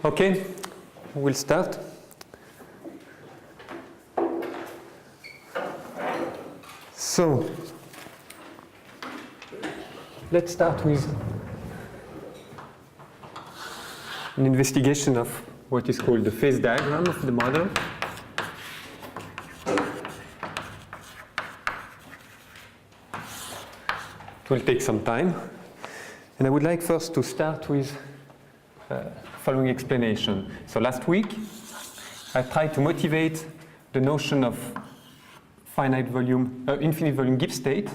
Okay, we'll start. So, let's start with an investigation of what is called the phase diagram of the model. It will take some time. And I would like first to start with following explanation. So last week, I tried to motivate the notion of infinite volume Gibbs state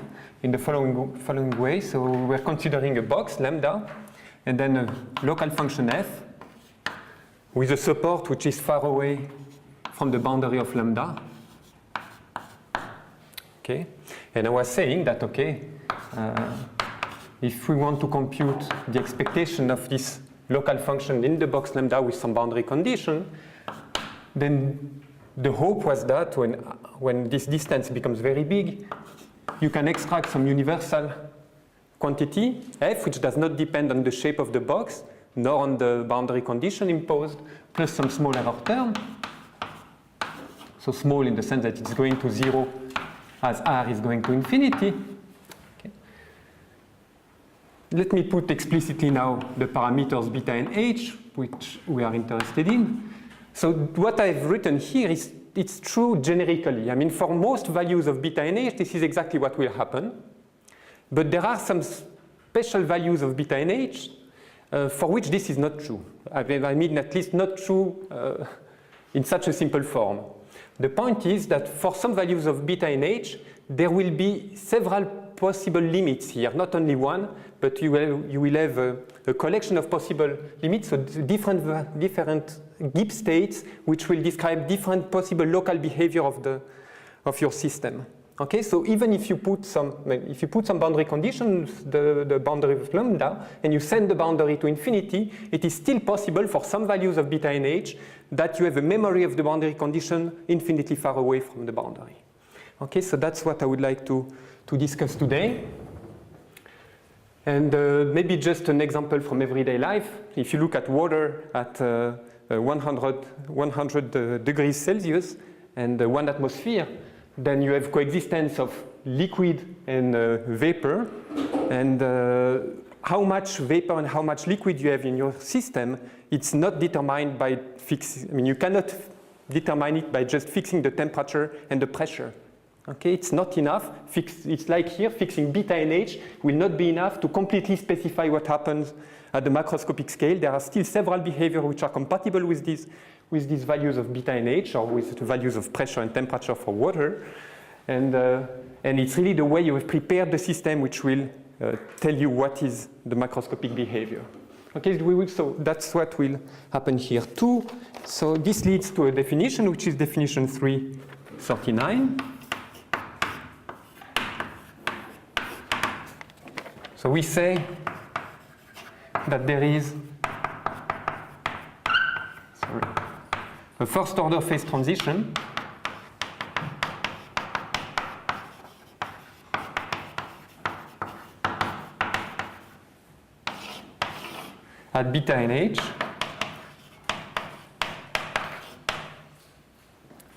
in the following way. So we're considering a box, lambda, and then a local function f with a support which is far away from the boundary of lambda. Okay, and I was saying that, okay, if we want to compute the expectation of this local function in the box lambda with some boundary condition, then the hope was that when this distance becomes very big, you can extract some universal quantity, f, which does not depend on the shape of the box, nor on the boundary condition imposed, plus some small error term. So small in the sense that it's going to 0 as r is going to infinity. Let me put explicitly now the parameters beta and h, which we are interested in. So what I've written here is it's true generically. I mean, for most values of beta and h, this is exactly what will happen. But there are some special values of beta and h for which this is not true. I mean, at least not true in such a simple form. The point is that for some values of beta and h, there will be several possible limits here, not only one, but you will have a collection of possible limits, so different Gibbs states, which will describe different possible local behavior of your system. Okay, so even if you put some boundary conditions, the boundary of lambda, and you send the boundary to infinity, it is still possible for some values of beta and h that you have a memory of the boundary condition infinitely far away from the boundary. Okay, so that's what I would like to discuss today. And maybe just an example from everyday life. If you look at water at 100 degrees Celsius and 1 atmosphere, then you have coexistence of liquid and vapor. And how much vapor and how much liquid you have in your system, it's not determined by you cannot determine it by just fixing the temperature and the pressure. Okay, it's not enough. It's like here, fixing beta and h will not be enough to completely specify what happens at the macroscopic scale. There are still several behaviors which are compatible with these values of beta and h, or with the values of pressure and temperature for water. And it's really the way you have prepared the system which will tell you what is the macroscopic behavior. Okay, so that's what will happen here too. So this leads to a definition, which is definition 339. So we say that there is a first order phase transition at beta and h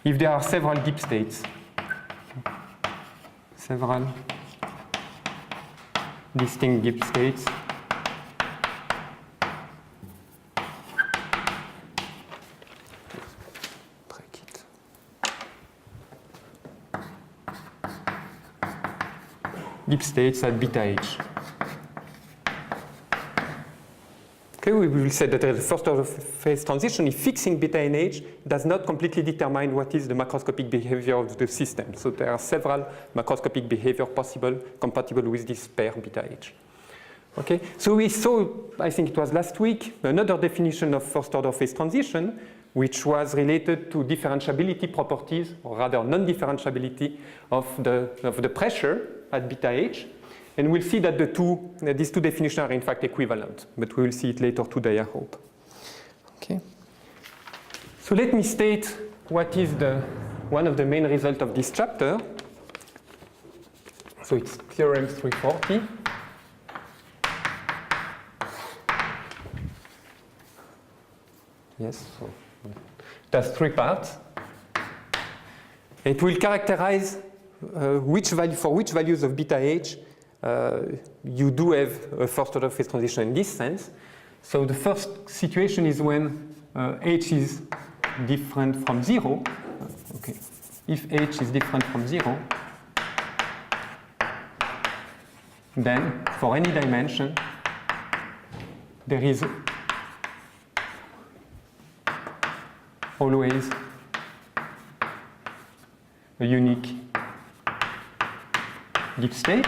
if there are several Gibbs states, several distinct Gibbs states Gibbs states at beta h. Okay, we will say that the first order phase transition, if fixing beta and h, does not completely determine what is the macroscopic behavior of the system. So there are several macroscopic behavior possible compatible with this pair beta h. Okay, so we saw, I think it was last week, another definition of first order phase transition, which was related to differentiability properties, or rather non-differentiability of the pressure at beta h. And we'll see that these two definitions are in fact equivalent, but we will see it later today, I hope. Okay. So let me state what is one of the main results of this chapter. So it's theorem 340. Yes, so it has 3 parts. It will characterize for which values of beta h you do have a first order phase transition in this sense. So the first situation is when h is different from 0. Okay. If h is different from 0, then for any dimension, there is always a unique Gibbs state.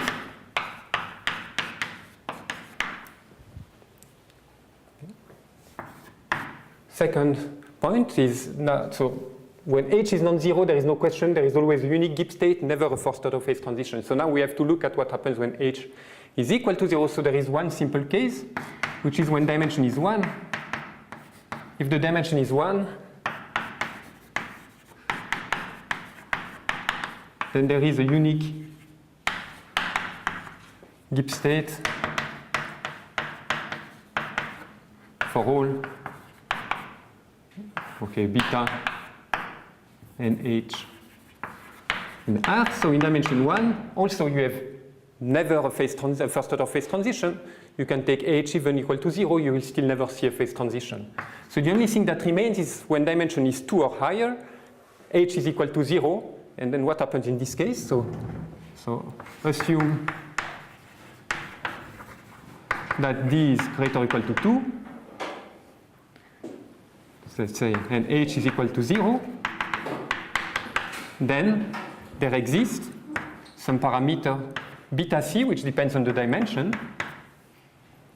Second point is so when h is non-zero, there is no question, there is always a unique Gibbs state, never a first order phase transition. So now we have to look at what happens when h is equal to 0. So there is one simple case, which is when dimension is 1. If the dimension is 1, then there is a unique Gibbs state for all beta and h in R. So in dimension 1, also you have never a first order phase transition. You can take h even equal to 0, you will still never see a phase transition. So the only thing that remains is when dimension is 2 or higher, h is equal to 0, and then what happens in this case? So assume that d is greater or equal to 2. So let's say, and h is equal to 0. Then there exists some parameter beta c, which depends on the dimension,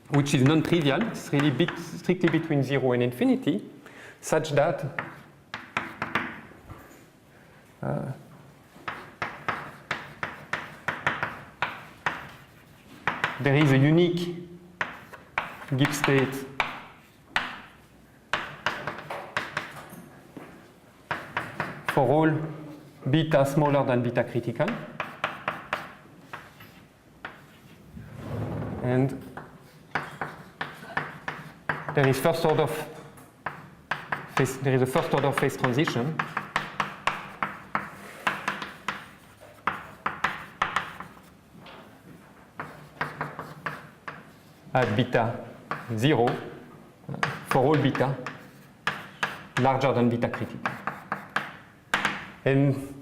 which is non-trivial. It's really strictly between 0 and infinity, such that there is a unique Gibbs state for all beta smaller than beta critical. And there is a first order phase transition at beta 0 for all beta larger than beta critical. And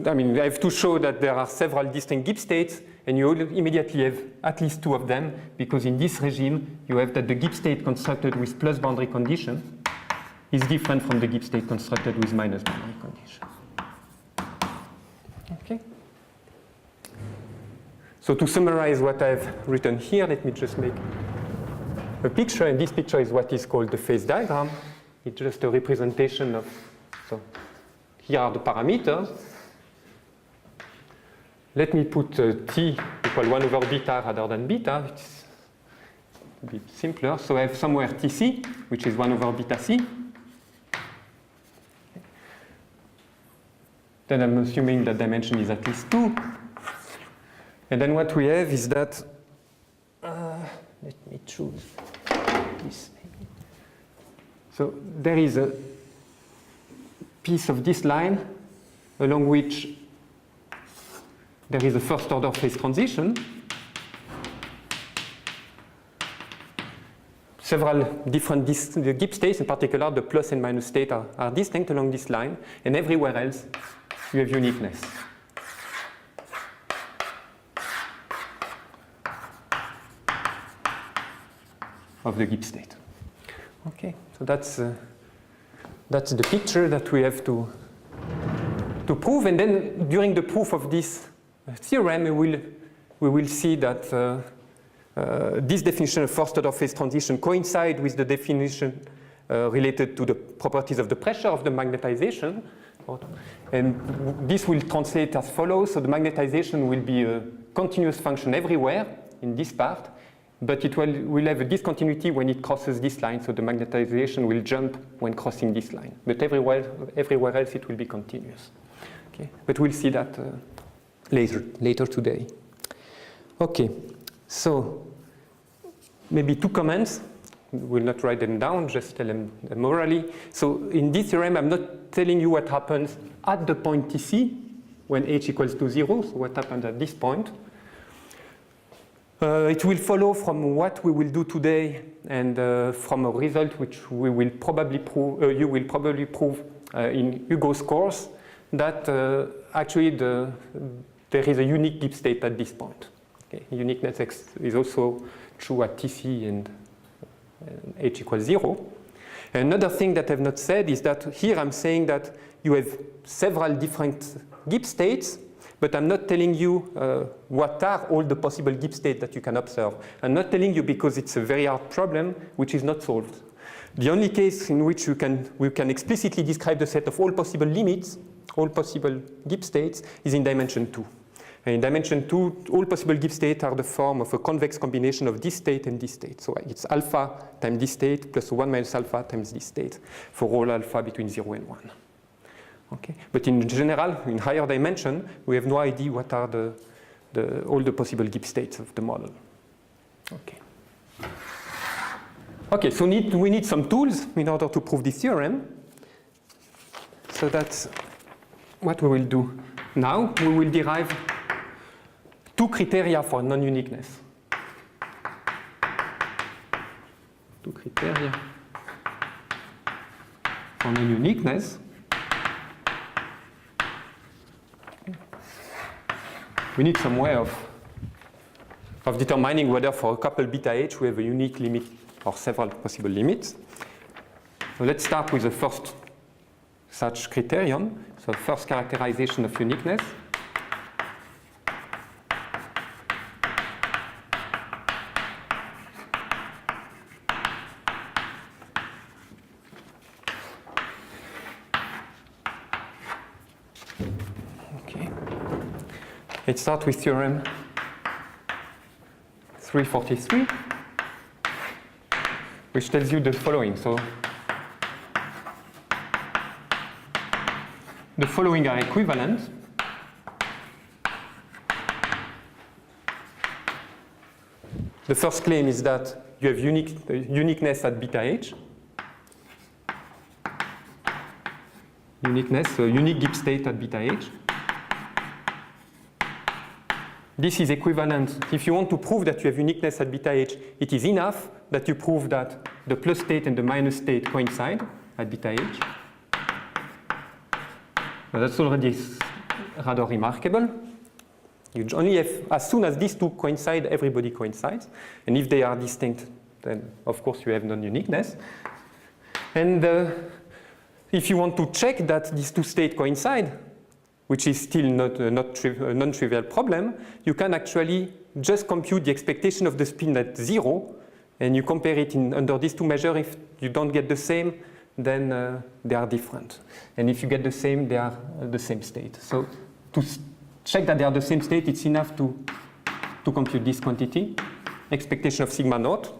I have to show that there are several distinct Gibbs states, and you immediately have at least 2 of them, because in this regime you have that the Gibbs state constructed with plus boundary condition is different from the Gibbs state constructed with minus boundary condition. Okay. So to summarize what I've written here, let me just make a picture, and this picture is what is called the phase diagram. It's just a representation of, so here are the parameters. Let me put t equal 1 over beta rather than beta. It's a bit simpler. So I have somewhere tc, which is 1 over beta c. Then I'm assuming that dimension is at least 2. And then what we have is that, let me choose this. So there is a piece of this line along which there is a first order phase transition. Several different the Gibbs states, in particular the plus and minus state, are distinct along this line, and everywhere else you have uniqueness. Of the Gibbs state. Okay, so that's the picture that we have to prove, and then during the proof of this theorem, we will see that this definition of first order phase transition coincides with the definition related to the properties of the pressure of the magnetization, and this will translate as follows. So the magnetization will be a continuous function everywhere in this part, but it will have a discontinuity when it crosses this line, so the magnetization will jump when crossing this line. But everywhere else it will be continuous. Okay, but we'll see that later today. Okay, so maybe 2 comments. will not write them down, just tell them orally. So in this theorem, I'm not telling you what happens at the point TC when h equals to 0, so what happened at this point. It will follow from what we will do today and from a result which we will probably prove, you will probably prove in Hugo's course, that actually there is a unique Gibbs state at this point. Okay. Uniqueness is also true at TC and h equals 0. Another thing that I've not said is that here I'm saying that you have several different Gibbs states, but I'm not telling you what are all the possible Gibbs states that you can observe. I'm not telling you because it's a very hard problem which is not solved. The only case in which we can explicitly describe the set of all possible limits, all possible Gibbs states, is in dimension 2. And in dimension 2, all possible Gibbs states are the form of a convex combination of this state and this state. So it's alpha times this state plus 1 minus alpha times this state for all alpha between 0 and 1. Okay. But in general, in higher dimension, we have no idea what are all the possible Gibbs states of the model. Okay. Okay, so we need some tools in order to prove this theorem. So that's what we will do. Now we will derive two criteria for non-uniqueness. Two criteria for non-uniqueness. We need some way of determining whether for a couple beta h we have a unique limit or several possible limits. So let's start with the first such criterion. So first characterization of uniqueness. Okay. Let's start with theorem 343, which tells you the following. So the following are equivalent. The first claim is that you have uniqueness at beta h. Uniqueness, so unique Gibbs state at beta h. This is equivalent. If you want to prove that you have uniqueness at beta h, it is enough that you prove that the plus state and the minus state coincide at beta h. Now that's already rather remarkable. You only have, as soon as these two coincide, everybody coincides. And if they are distinct, then of course you have non-uniqueness. And if you want to check that these two states coincide, which is still not a non-trivial problem, you can actually just compute the expectation of the spin at 0, and you compare it under these two measures. If you don't get the same, then they are different. And if you get the same, they are the same state. So to check that they are the same state, it's enough to compute this quantity, expectation of sigma naught,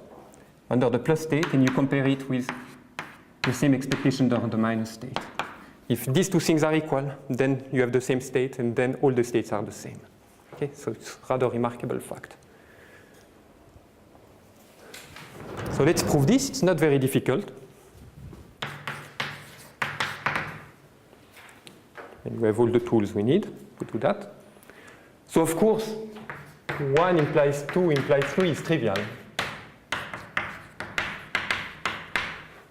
under the plus state, and you compare it with the same expectation under the minus state. If these two things are equal, then you have the same state, and then all the states are the same. Okay, so it's a rather remarkable fact. So let's prove this. It's not very difficult. And we have all the tools we need to do that. So of course, 1 implies 2 implies 3 is trivial.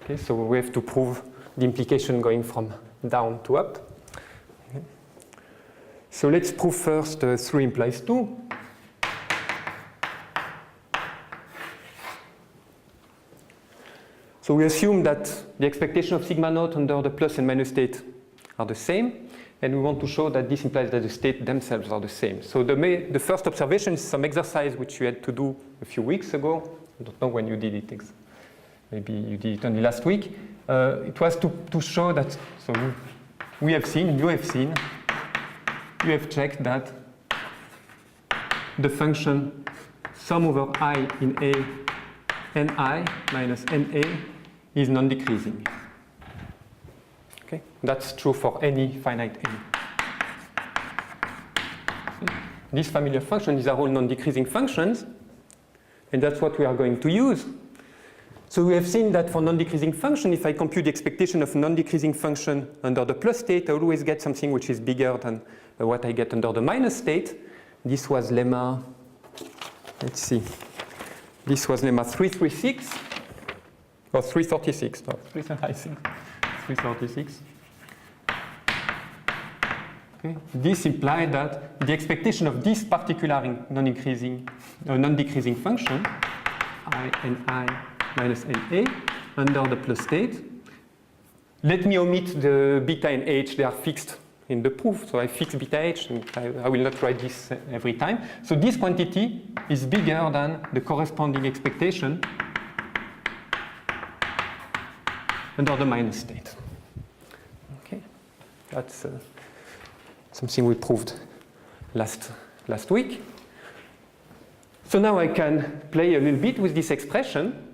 Okay, so we have to prove the implication going from down to up. Okay. So let's prove first 3 implies 2. So we assume that the expectation of sigma naught under the plus and minus state are the same, and we want to show that this implies that the states themselves are the same. So the first observation is some exercise which you had to do a few weeks ago. I don't know when you did it. Maybe you did it only last week. It was to show that, so we have seen, you have seen, you have checked that the function sum over I in A ni minus na is non-decreasing. Okay, that's true for any finite n. These family of functions, these are all non-decreasing functions, and that's what we are going to use So we have seen that for non-decreasing function, if I compute the expectation of non-decreasing function under the plus state, I always get something which is bigger than what I get under the minus state. This was lemma, let's see, this was lemma 336, or 336, no, I think 336. Okay. This implied that the expectation of this particular non-decreasing function, I and I minus NA under the plus state. Let me omit the beta and h, they are fixed in the proof. So I fix beta h, and I will not write this every time. So this quantity is bigger than the corresponding expectation under the minus state. Okay, that's something we proved last week. So now I can play a little bit with this expression.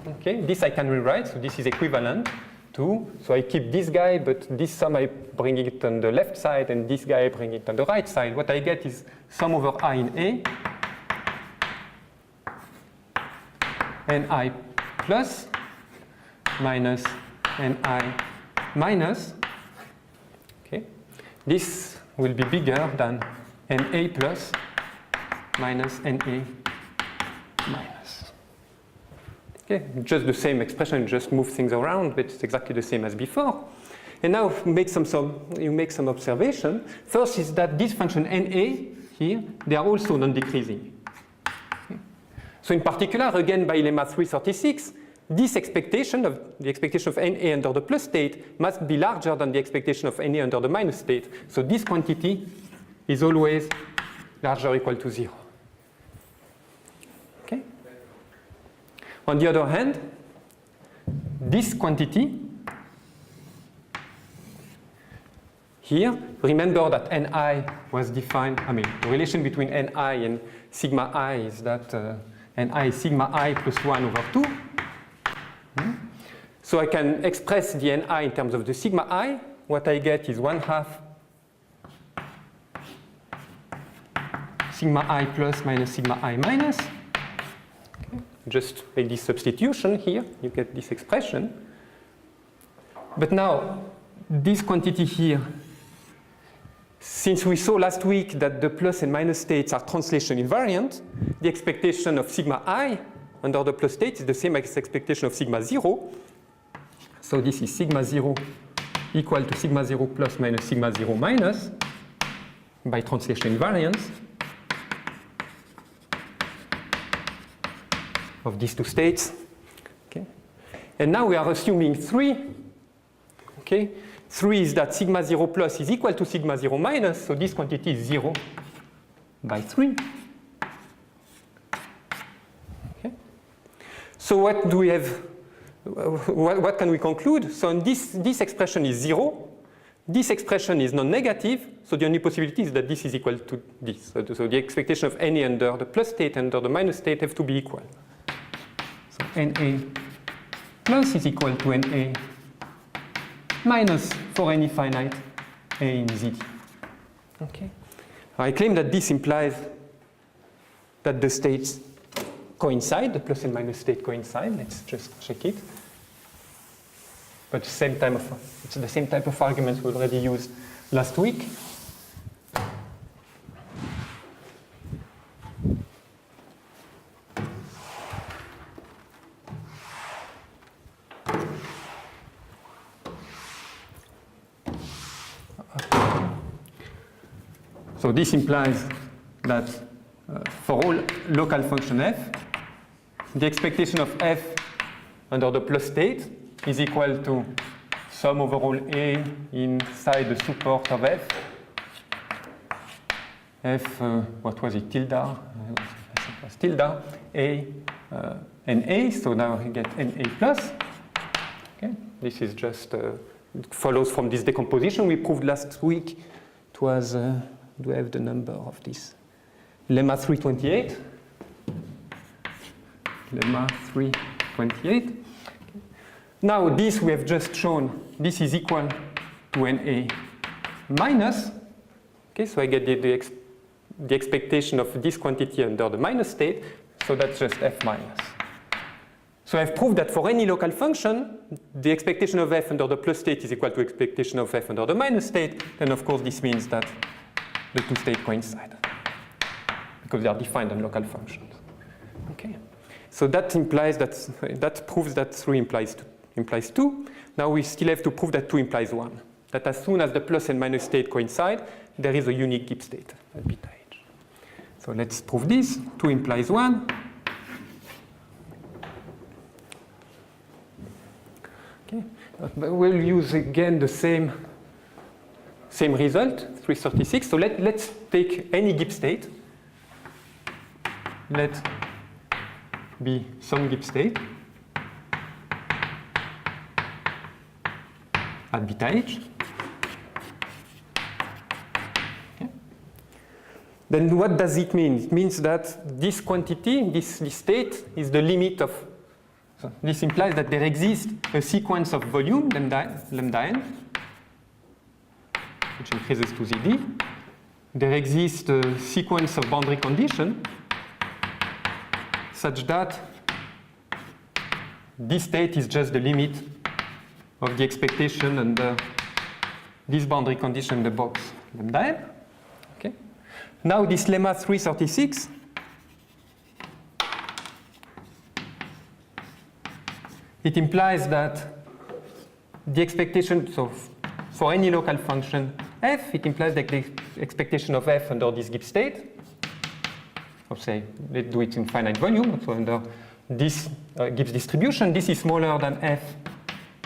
Okay, this I can rewrite, so this is equivalent to, so I keep this guy, but this sum I bring it on the left side, and this guy I bring it on the right side. What I get is sum over I in A, and I plus minus and I minus. Okay, this will be bigger than NA plus minus NA minus. Okay, just the same expression, just move things around, but it's exactly the same as before. And now you make some observation. First is that this function NA here, they are also non-decreasing. Okay. So in particular, again by lemma 336, this expectation of the expectation of NA under the plus state must be larger than the expectation of NA under the minus state. So this quantity is always larger or equal to 0. Okay. On the other hand, this quantity here, remember that Ni was defined, the relation between Ni and sigma I is that Ni is sigma I plus 1 over 2. So I can express the Ni in terms of the sigma I. What I get is 1/2 sigma I plus minus sigma I minus. Okay. Just make this substitution here, you get this expression. But now, this quantity here, since we saw last week that the plus and minus states are translation invariant, the expectation of sigma I under the plus state is the same as expectation of sigma 0. So this is sigma 0 equal to sigma 0 plus minus sigma 0 minus by translation invariance of these two states. Okay. And now we are assuming 3. Okay. 3 is that sigma 0 plus is equal to sigma 0 minus, so this quantity is 0 by 3. Okay. So what do we have? What can we conclude? So this expression is 0. This expression is non-negative, so the only possibility is that this is equal to this. So the expectation of NA under the plus state and under the minus state have to be equal. So NA plus is equal to NA minus for any finite A in ZT. Okay. I claim that this implies that the states coincide, the plus and minus state coincide. Let's just check it. But it's the same type of arguments we already used last week. So this implies that for all local function f, the expectation of f under the plus state is equal to sum over all A inside the support of f. F, what was it, tilde? I think it was tilde, A, and A, so now we get NA plus. Okay. This is just, it follows from this decomposition we proved last week. It was, do I have the number of this? Lemma 328. Lemma 328. Now this we have just shown, this is equal to NA minus. Okay, so I get the expectation of this quantity under the minus state, so that's just F minus. So I've proved that for any local function, the expectation of f under the plus state is equal to expectation of f under the minus state. Then of course this means that the two states coincide because they are defined on local functions. Okay. So that implies that proves that 3 implies 2. Now we still have to prove that 2 implies 1. That as soon as the plus and minus state coincide, there is a unique Gibbs state at beta h. So let's prove this. 2 implies 1. Okay. We'll use again the same result, 336. So let's take any Gibbs state. Let be some Gibbs state at beta h. Okay. Then what does it mean? It means that this quantity, this state, is the limit of. So this implies that there exists a sequence of volume, lambda n, which increases to Zd. There exists a sequence of boundary conditions such that this state is just the limit of the expectation under this boundary condition in the box lambda n. Okay. Now this lemma 336 it implies that the expectation, so for any local function f, it implies that the expectation of f under this Gibbs state, or say, let's do it in finite volume, so under this Gibbs distribution, this is smaller than f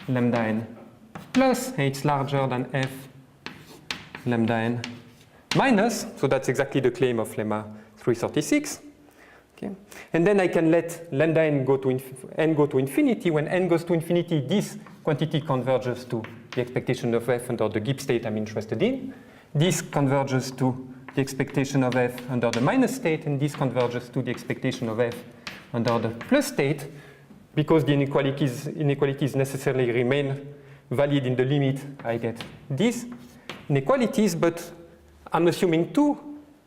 lambda n plus, and it's larger than f lambda n minus, so that's exactly the claim of lemma 336. Okay. And then I can let lambda n go to infinity. When n goes to infinity, this quantity converges to the expectation of f under the Gibbs state I'm interested in. This converges to the expectation of f under the minus state, and this converges to the expectation of f under the plus state, because the inequalities necessarily remain valid in the limit I get these inequalities, but I'm assuming 2.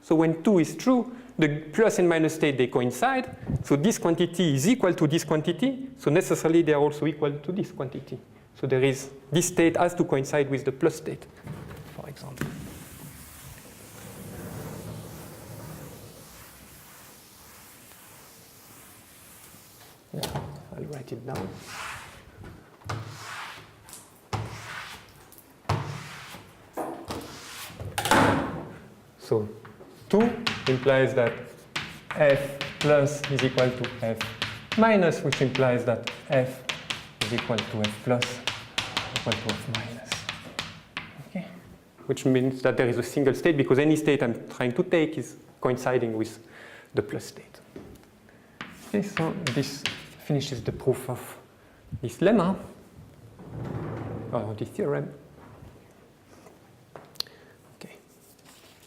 So when 2 is true, the plus and minus state, they coincide. So this quantity is equal to this quantity. So necessarily, they are also equal to this quantity. So there is, this state has to coincide with the plus state, for example. Yeah, I'll write it down. So 2 implies that f plus is equal to f minus, which implies that f is equal to f plus equal to f minus. Okay. Which means that there is a single state, because any state I'm trying to take is coinciding with the plus state. Okay, so this finishes the proof of this lemma, or this theorem.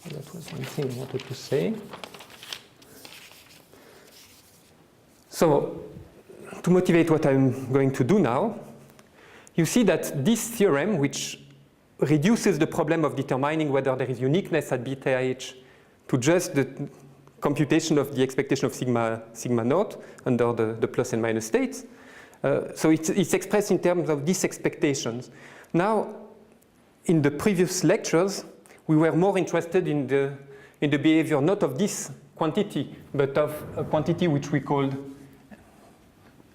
That was one thing I wanted to say. So, to motivate what I'm going to do now, you see that this theorem, which reduces the problem of determining whether there is uniqueness at beta h to just the computation of the expectation of sigma naught under the plus and minus states. So it's expressed in terms of these expectations. Now, in the previous lectures, we were more interested in the behavior not of this quantity, but of a quantity which we called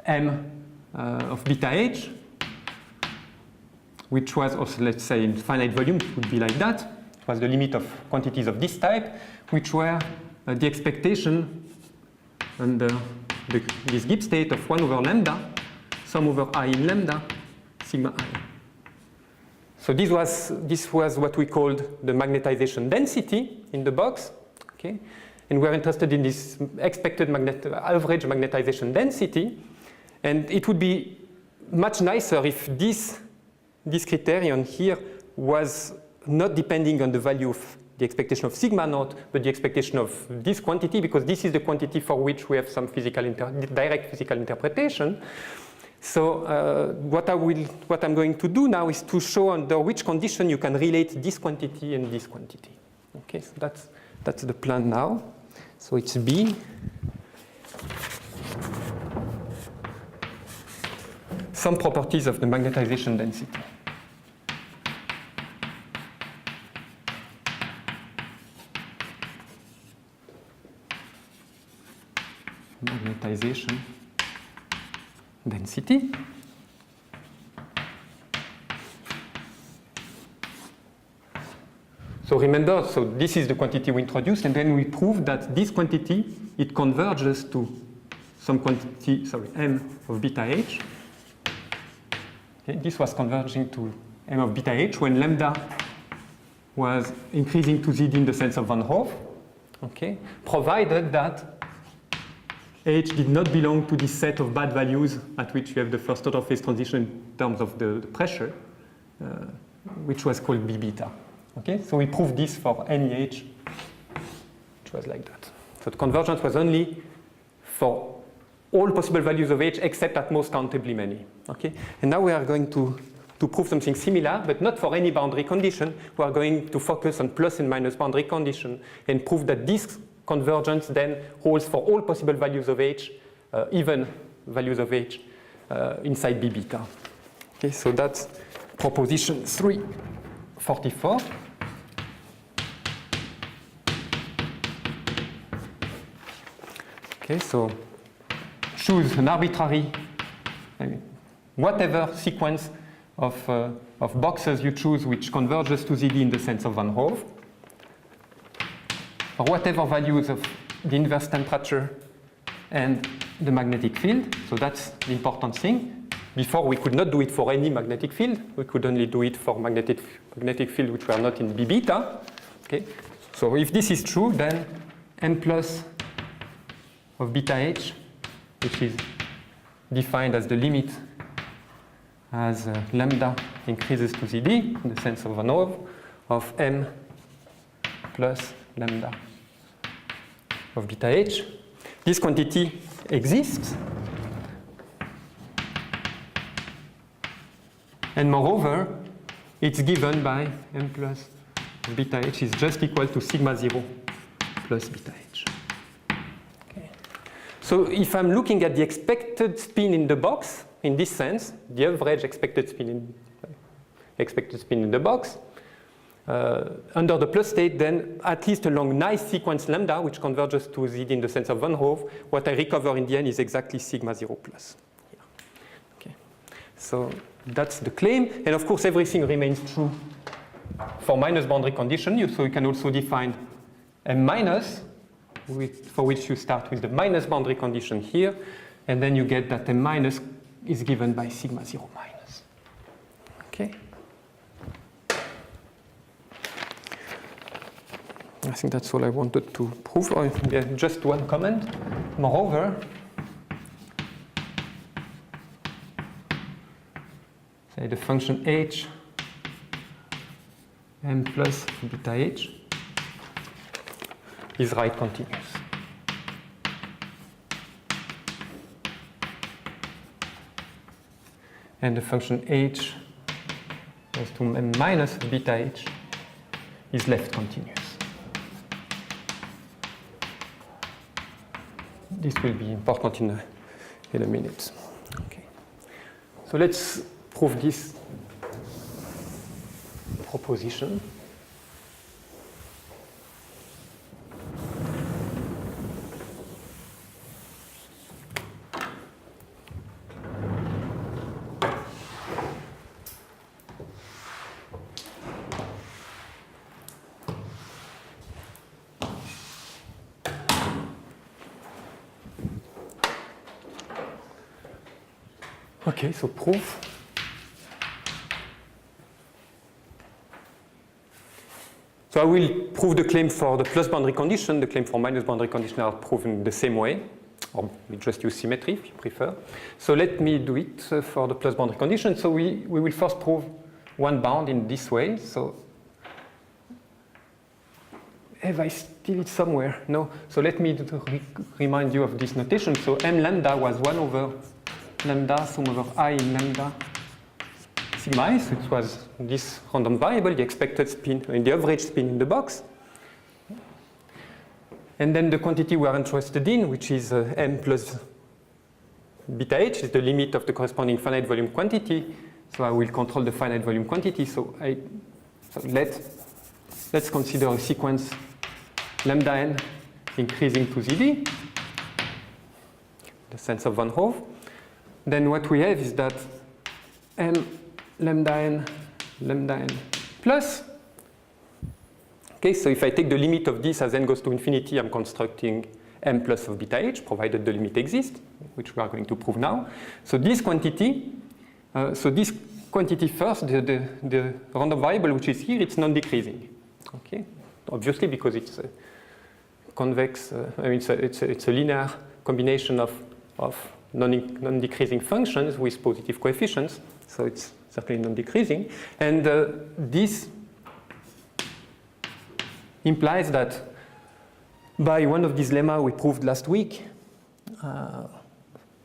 m of beta h, which was also, let's say, in finite volume, it would be like that. It was the limit of quantities of this type, which were the expectation under this Gibbs state of 1 over lambda, sum over I in lambda, sigma I. So this was what we called the magnetization density in the box, okay? And we're interested in this expected average magnetization density. And it would be much nicer if this criterion here was not depending on the value of the expectation of sigma naught, but the expectation of this quantity, because this is the quantity for which we have some direct physical interpretation. So what I'm going to do now is to show under which condition you can relate this quantity and this quantity. Okay, so that's the plan now. So it's B. some properties of the magnetization density. Magnetization density. So remember, so this is the quantity we introduced, and then we proved that this quantity, it converges to some quantity, sorry, m of beta h. Okay, this was converging to m of beta h when lambda was increasing to zd in the sense of Van Hove, okay, provided that h did not belong to this set of bad values at which you have the first order phase transition in terms of the pressure, which was called b beta. Okay, so we proved this for any h, which was like that. So the convergence was only for all possible values of h except at most countably many. Okay, and now we are going to prove something similar, but not for any boundary condition. We are going to focus on plus and minus boundary condition and prove that this convergence then holds for all possible values of h, even values of h inside b beta. Okay, so that's proposition 344. Okay, so choose an arbitrary, whatever sequence of boxes you choose which converges to ZD in the sense of Van Hove, for whatever values of the inverse temperature and the magnetic field. So that's the important thing. Before we could not do it for any magnetic field. We could only do it for magnetic field which were not in B beta. Okay. So if this is true, then m plus of beta h, which is defined as the limit as lambda increases to ZD in the sense of Van Hove of m plus lambda of beta h. This quantity exists. And moreover, it's given by m plus beta h is just equal to sigma 0 plus beta h. Okay. So if I'm looking at the expected spin in the box, in this sense, the average expected spin in the box, under the plus state, then at least along nice sequence lambda, which converges to ZD in the sense of Van Hove, what I recover in the end is exactly sigma 0 plus. Yeah. Okay. So that's the claim. And of course, everything remains true for minus boundary condition. So you can also define M minus, for which you start with the minus boundary condition here. And then you get that M minus is given by sigma 0 minus. Okay. I think that's all I wanted to prove. Oh, yeah, just one comment. Moreover, say the function h m plus beta h is right continuous. And the function h goes to m minus beta h is left continuous. This will be important in a minute. Okay. So let's prove this proposition. Okay, so proof. So I will prove the claim for the plus boundary condition. The claim for minus boundary condition are proven the same way, or we just use symmetry if you prefer. So let me do it for the plus boundary condition. So we will first prove one bound in this way. So have I still it somewhere? No. So let me remind you of this notation. So m lambda was 1 over lambda sum over I in lambda sigma I. So it was this random variable, the expected spin, the average spin in the box. And then the quantity we are interested in, which is m plus beta h is the limit of the corresponding finite volume quantity. So I will control the finite volume quantity. So let's consider a sequence lambda n increasing to ZD, the sense of Van Hove. Then what we have is that m lambda n plus. Okay, so if I take the limit of this as n goes to infinity, I'm constructing m plus of beta h, provided the limit exists, which we are going to prove now. So this quantity first, the random variable which is here, it's non-decreasing. Okay, obviously because it's a convex. I mean, it's a linear combination of non-decreasing functions with positive coefficients. So it's certainly non-decreasing, and this implies that by one of these lemma we proved last week,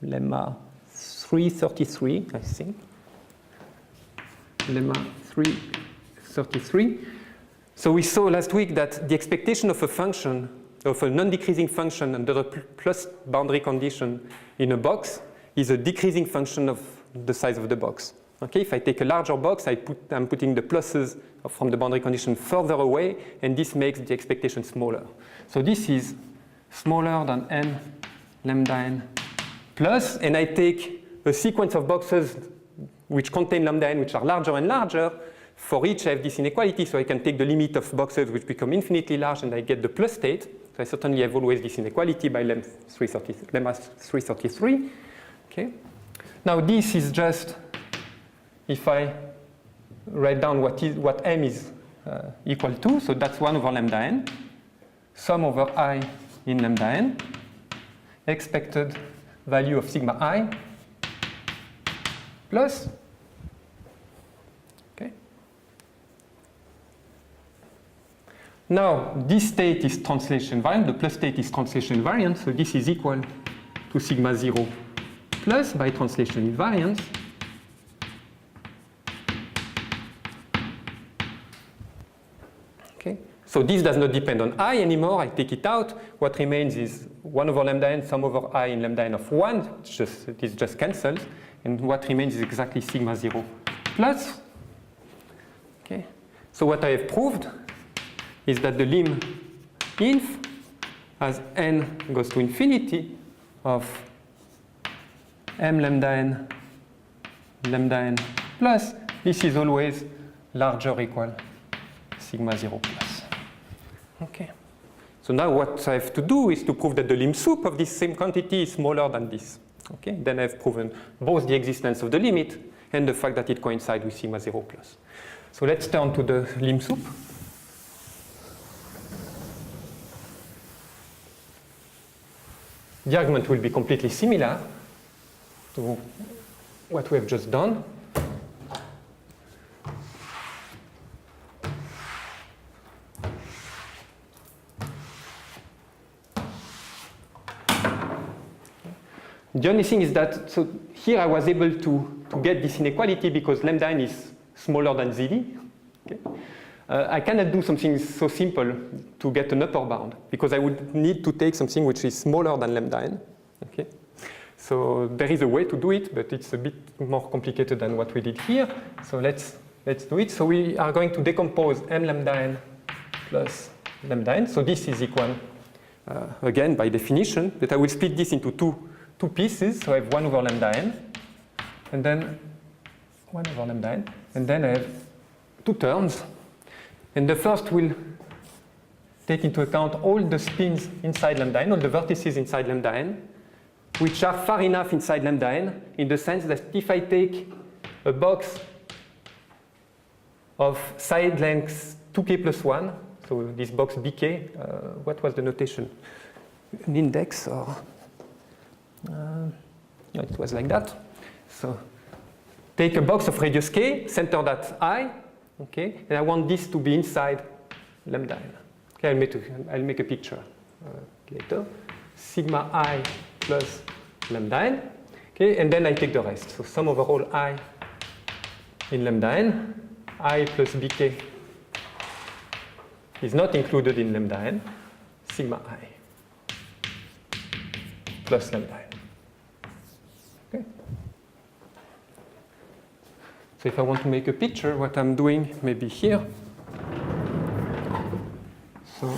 lemma 333, I think. Lemma 333. So we saw last week that the expectation of a function, of a non-decreasing function under a plus boundary condition in a box is a decreasing function of the size of the box. Okay, if I take a larger box, I'm putting the pluses from the boundary condition further away, and this makes the expectation smaller. So this is smaller than m lambda n plus, and I take a sequence of boxes which contain lambda n which are larger and larger. For each I have this inequality, so I can take the limit of boxes which become infinitely large, and I get the plus state. So I certainly have always this inequality by lemma 333. Okay. Now this is just, if I write down what m is equal to, so that's 1 over lambda n, sum over I in lambda n, expected value of sigma I plus, okay. Now this state is translation invariant, the plus state is translation invariant, so this is equal to sigma 0 plus by translation invariance. Okay. So this does not depend on I anymore. I take it out. What remains is 1 over lambda n, sum over I in lambda n of 1. This just cancels. And what remains is exactly sigma 0 plus. Okay. So what I have proved is that the lim inf as n goes to infinity of m lambda n plus, this is always larger or equal sigma 0 plus. Okay. So now what I have to do is to prove that the lim sup of this same quantity is smaller than this. Okay. Then I've proven both the existence of the limit and the fact that it coincides with sigma 0 plus. So let's turn to the lim sup. The argument will be completely similar to what we have just done. The only thing is that, so here I was able to get this inequality because lambda n is smaller than ZD. Okay. I cannot do something so simple to get an upper bound because I would need to take something which is smaller than lambda n. Okay. So there is a way to do it, but it's a bit more complicated than what we did here. So let's do it. So we are going to decompose m lambda n plus lambda n. So this is equal, again, by definition, but I will split this into two pieces. So I have 1 over lambda n, and then 1 over lambda n, and then I have two terms. And the first will take into account all the spins inside lambda n, all the vertices inside lambda n, which are far enough inside lambda n, in the sense that if I take a box of side lengths 2k plus 1, so this box bk, what was the notation? An index or... it was like that. So take a box of radius k, centered at I, okay, and I want this to be inside lambda n. Okay, I'll make a picture later. Sigma I plus lambda n, okay, and then I take the rest. So sum over all I in lambda n, I plus bk is not included in lambda n, sigma I plus lambda n. So if I want to make a picture, what I'm doing maybe here. So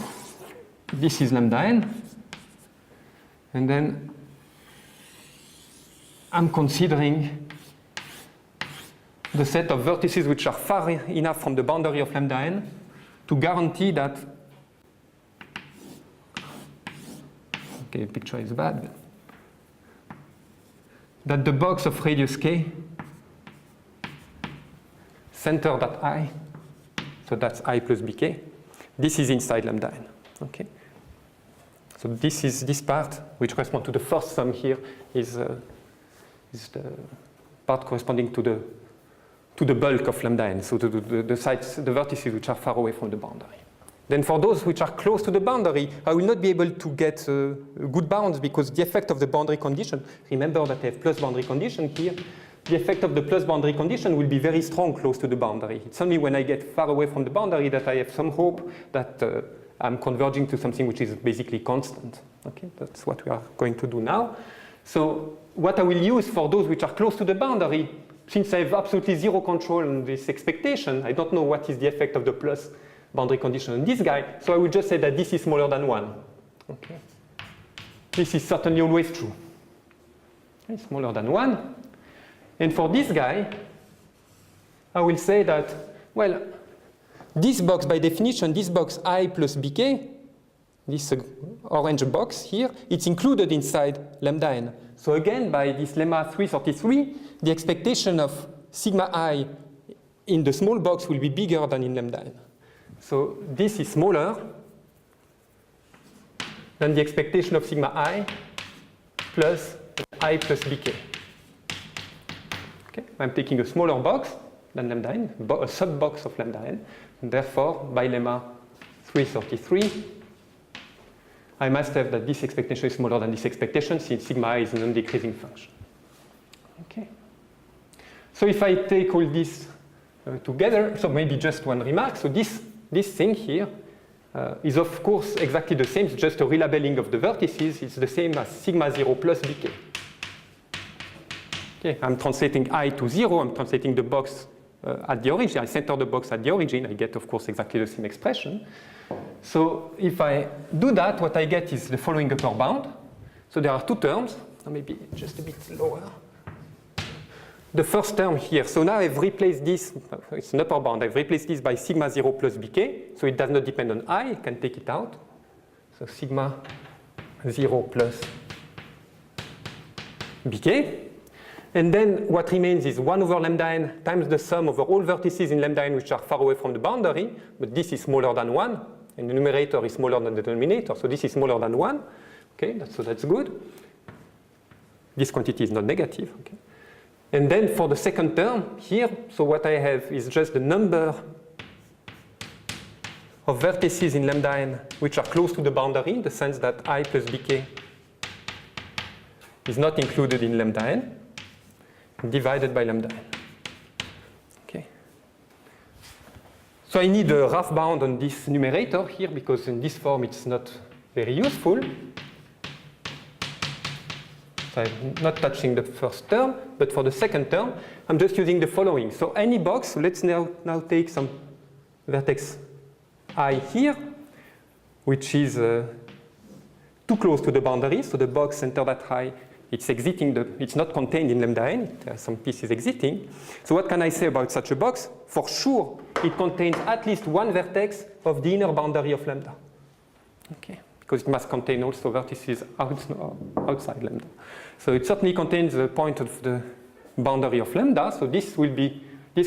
this is lambda n. And then I'm considering the set of vertices which are far enough from the boundary of lambda n to guarantee that, okay, picture is bad, that the box of radius k centered at I, so that's I plus bk, this is inside lambda n, okay? So this is this part, which corresponds to the first sum here, is the part corresponding to the bulk of lambda n, so to the sites, the vertices which are far away from the boundary. Then for those which are close to the boundary, I will not be able to get good bounds because the effect of the boundary condition, remember that I have plus boundary condition here, the effect of the plus boundary condition will be very strong close to the boundary. It's only when I get far away from the boundary that I have some hope that I'm converging to something which is basically constant. Okay, that's what we are going to do now. So what I will use for those which are close to the boundary, since I have absolutely zero control on this expectation, I don't know what is the effect of the plus boundary condition on this guy, so I will just say that this is smaller than 1. Okay. This is certainly always true. Okay, smaller than 1. And for this guy, I will say that, well, this box, by definition, this box I plus bk, this orange box here, it's included inside lambda n. So again, by this lemma 333, the expectation of sigma I in the small box will be bigger than in lambda n. So this is smaller than the expectation of sigma I plus I plus bk. Okay, I'm taking a smaller box than lambda n, a sub-box of lambda n, and therefore, by lemma 333, I must have that this expectation is smaller than this expectation since sigma I is a non-decreasing function. Okay. So if I take all this together, so maybe just one remark. So this thing here is of course exactly the same. It's just a relabeling of the vertices. It's the same as sigma 0 plus bk. Okay, I'm translating I to 0. I'm translating the box at the origin. I center the box at the origin. I get, of course, exactly the same expression. So if I do that, what I get is the following upper bound. So there are two terms, or maybe just a bit lower. The first term here, so now I've replaced this, it's an upper bound, I've replaced this by sigma 0 plus bk, so it does not depend on I can take it out. So sigma 0 plus bk. And then what remains is 1 over lambda n times the sum over all vertices in lambda n which are far away from the boundary, but this is smaller than 1, and the numerator is smaller than the denominator, so this is smaller than 1. Okay, so that's good. This quantity is not negative. Okay. And then for the second term here, so what I have is just the number of vertices in lambda n which are close to the boundary, in the sense that I plus bk is not included in lambda n, divided by lambda n. Okay. So I need a rough bound on this numerator here because in this form it's not very useful. So I'm not touching the first term, but for the second term, I'm just using the following. So any box, so let's now take some vertex I here, which is too close to the boundary. So the box centered at I, it's exiting, it's not contained in lambda n, there are some pieces exiting. So what can I say about such a box? For sure, it contains at least one vertex of the inner boundary of lambda. Okay. Because it must contain also vertices outside lambda. So it certainly contains a point of the boundary of lambda. So this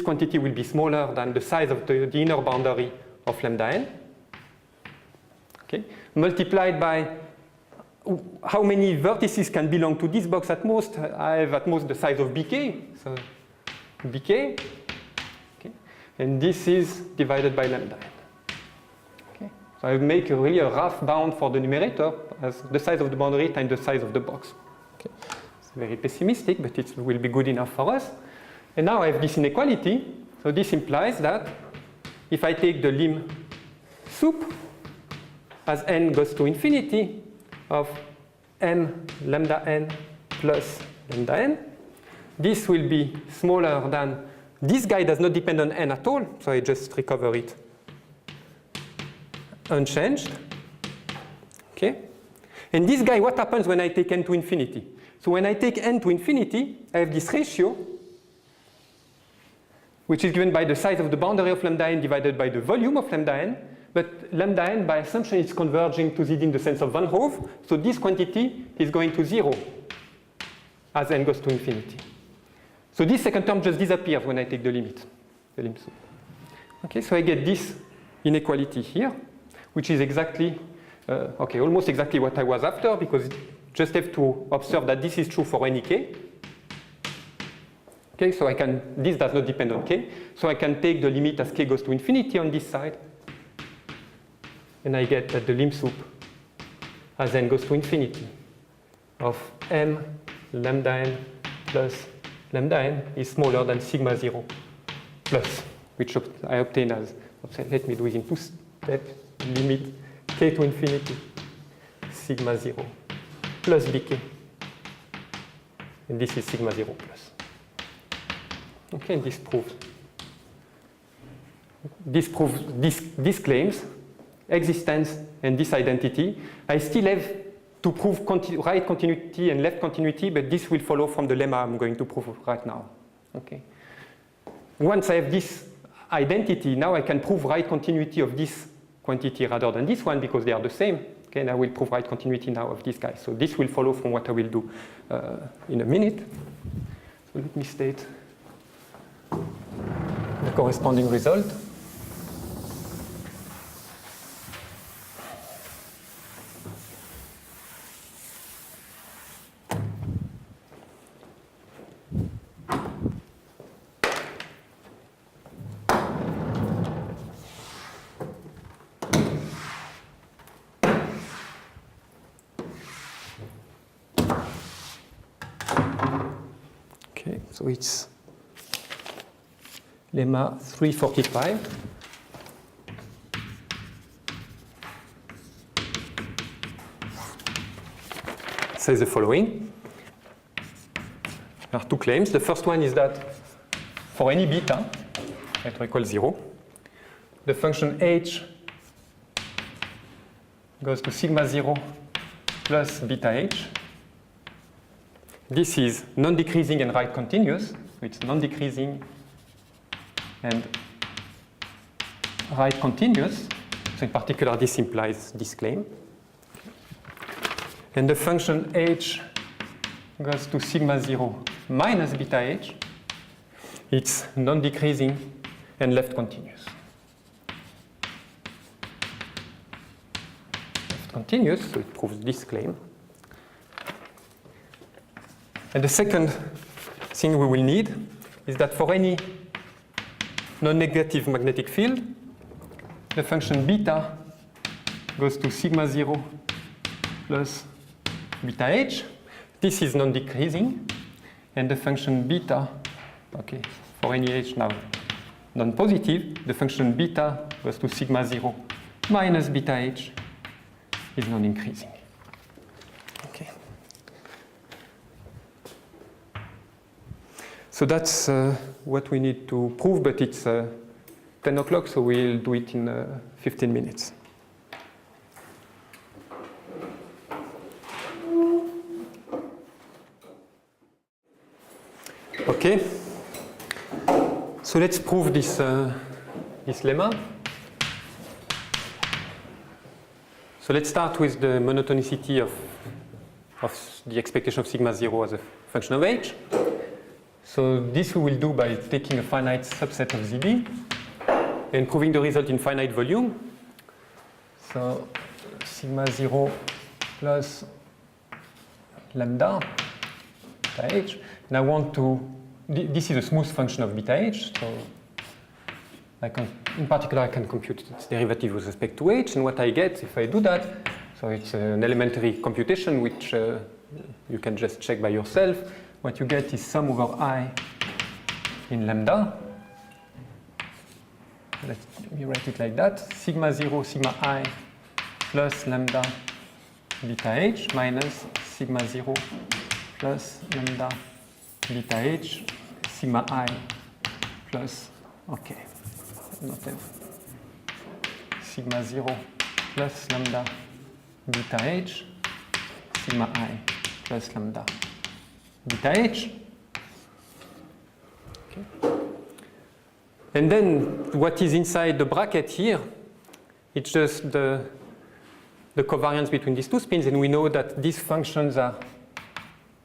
quantity will be smaller than the size of the inner boundary of lambda n. Okay. Multiplied by how many vertices can belong to this box at most. I have at most the size of bk. So bk. Okay. And this is divided by lambda n. So I make really a rough bound for the numerator as the size of the boundary times the size of the box. Okay. It's very pessimistic, but it will be good enough for us. And now I have this inequality. So this implies that if I take the lim sup as n goes to infinity of m lambda n plus lambda n, this will be smaller than this guy does not depend on n at all, so I just recover it unchanged. Okay? And this guy, what happens when I take n to infinity? So when I take n to infinity, I have this ratio, which is given by the size of the boundary of lambda n divided by the volume of lambda n. But lambda n, by assumption, is converging to z in the sense of Van Hove. So this quantity is going to 0 as n goes to infinity. So this second term just disappears when I take the limit, the lim sup. Okay, so I get this inequality here, which is exactly, almost exactly what I was after, because just have to observe that this is true for any k. Okay, so this does not depend on k, so I can take the limit as k goes to infinity on this side, and I get that the lim sup as n goes to infinity of m lambda n plus lambda n is smaller than sigma 0 plus, which I obtain as, let me do it in 2 steps, limit k to infinity sigma 0 plus bk, and this is sigma 0 plus. Okay, and this proves these claims, existence and this identity. I still have to prove right continuity and left continuity, but this will follow from the lemma I'm going to prove right now. Okay. Once I have this identity, now I can prove right continuity of this quantity rather than this one because they are the same. Okay, and I will prove right continuity now of this guy. So this will follow from what I will do in a minute. So let me state the corresponding result. Okay, so it's lemma 345. It says the following. There are two claims. The first one is that for any beta, greater or equal 0, the function h goes to sigma 0 plus beta h. This is non-decreasing and right continuous, so it's non-decreasing and right continuous. So in particular, this implies this claim. And the function h goes to sigma 0 minus beta h. It's non-decreasing and left continuous. Left continuous, so it proves this claim. And the second thing we will need is that for any non-negative magnetic field, the function beta goes to sigma 0 plus beta h. This is non-decreasing, and the function beta, okay, for any h now non-positive, the function beta goes to sigma 0 minus beta h is non-increasing. Okay. So that's what we need to prove, but it's 10 o'clock, so we'll do it in 15 minutes. Okay, so let's prove this, this lemma. So let's start with the monotonicity of the expectation of sigma 0 as a function of h. So this we will do by taking a finite subset of ZB and proving the result in finite volume. So sigma 0 plus lambda beta h. And I want to, this is a smooth function of beta h, so in particular I can compute its derivative with respect to h, and what I get if I do that, so it's an elementary computation which you can just check by yourself. What you get is sum over I in lambda. Let me write it like that. Sigma 0, sigma I plus lambda beta h minus sigma 0 plus lambda beta h sigma I plus, okay, not have sigma 0 plus lambda beta h, sigma I plus lambda beta h. Okay. And then what is inside the bracket here, it's just the covariance between these two spins, and we know that these functions are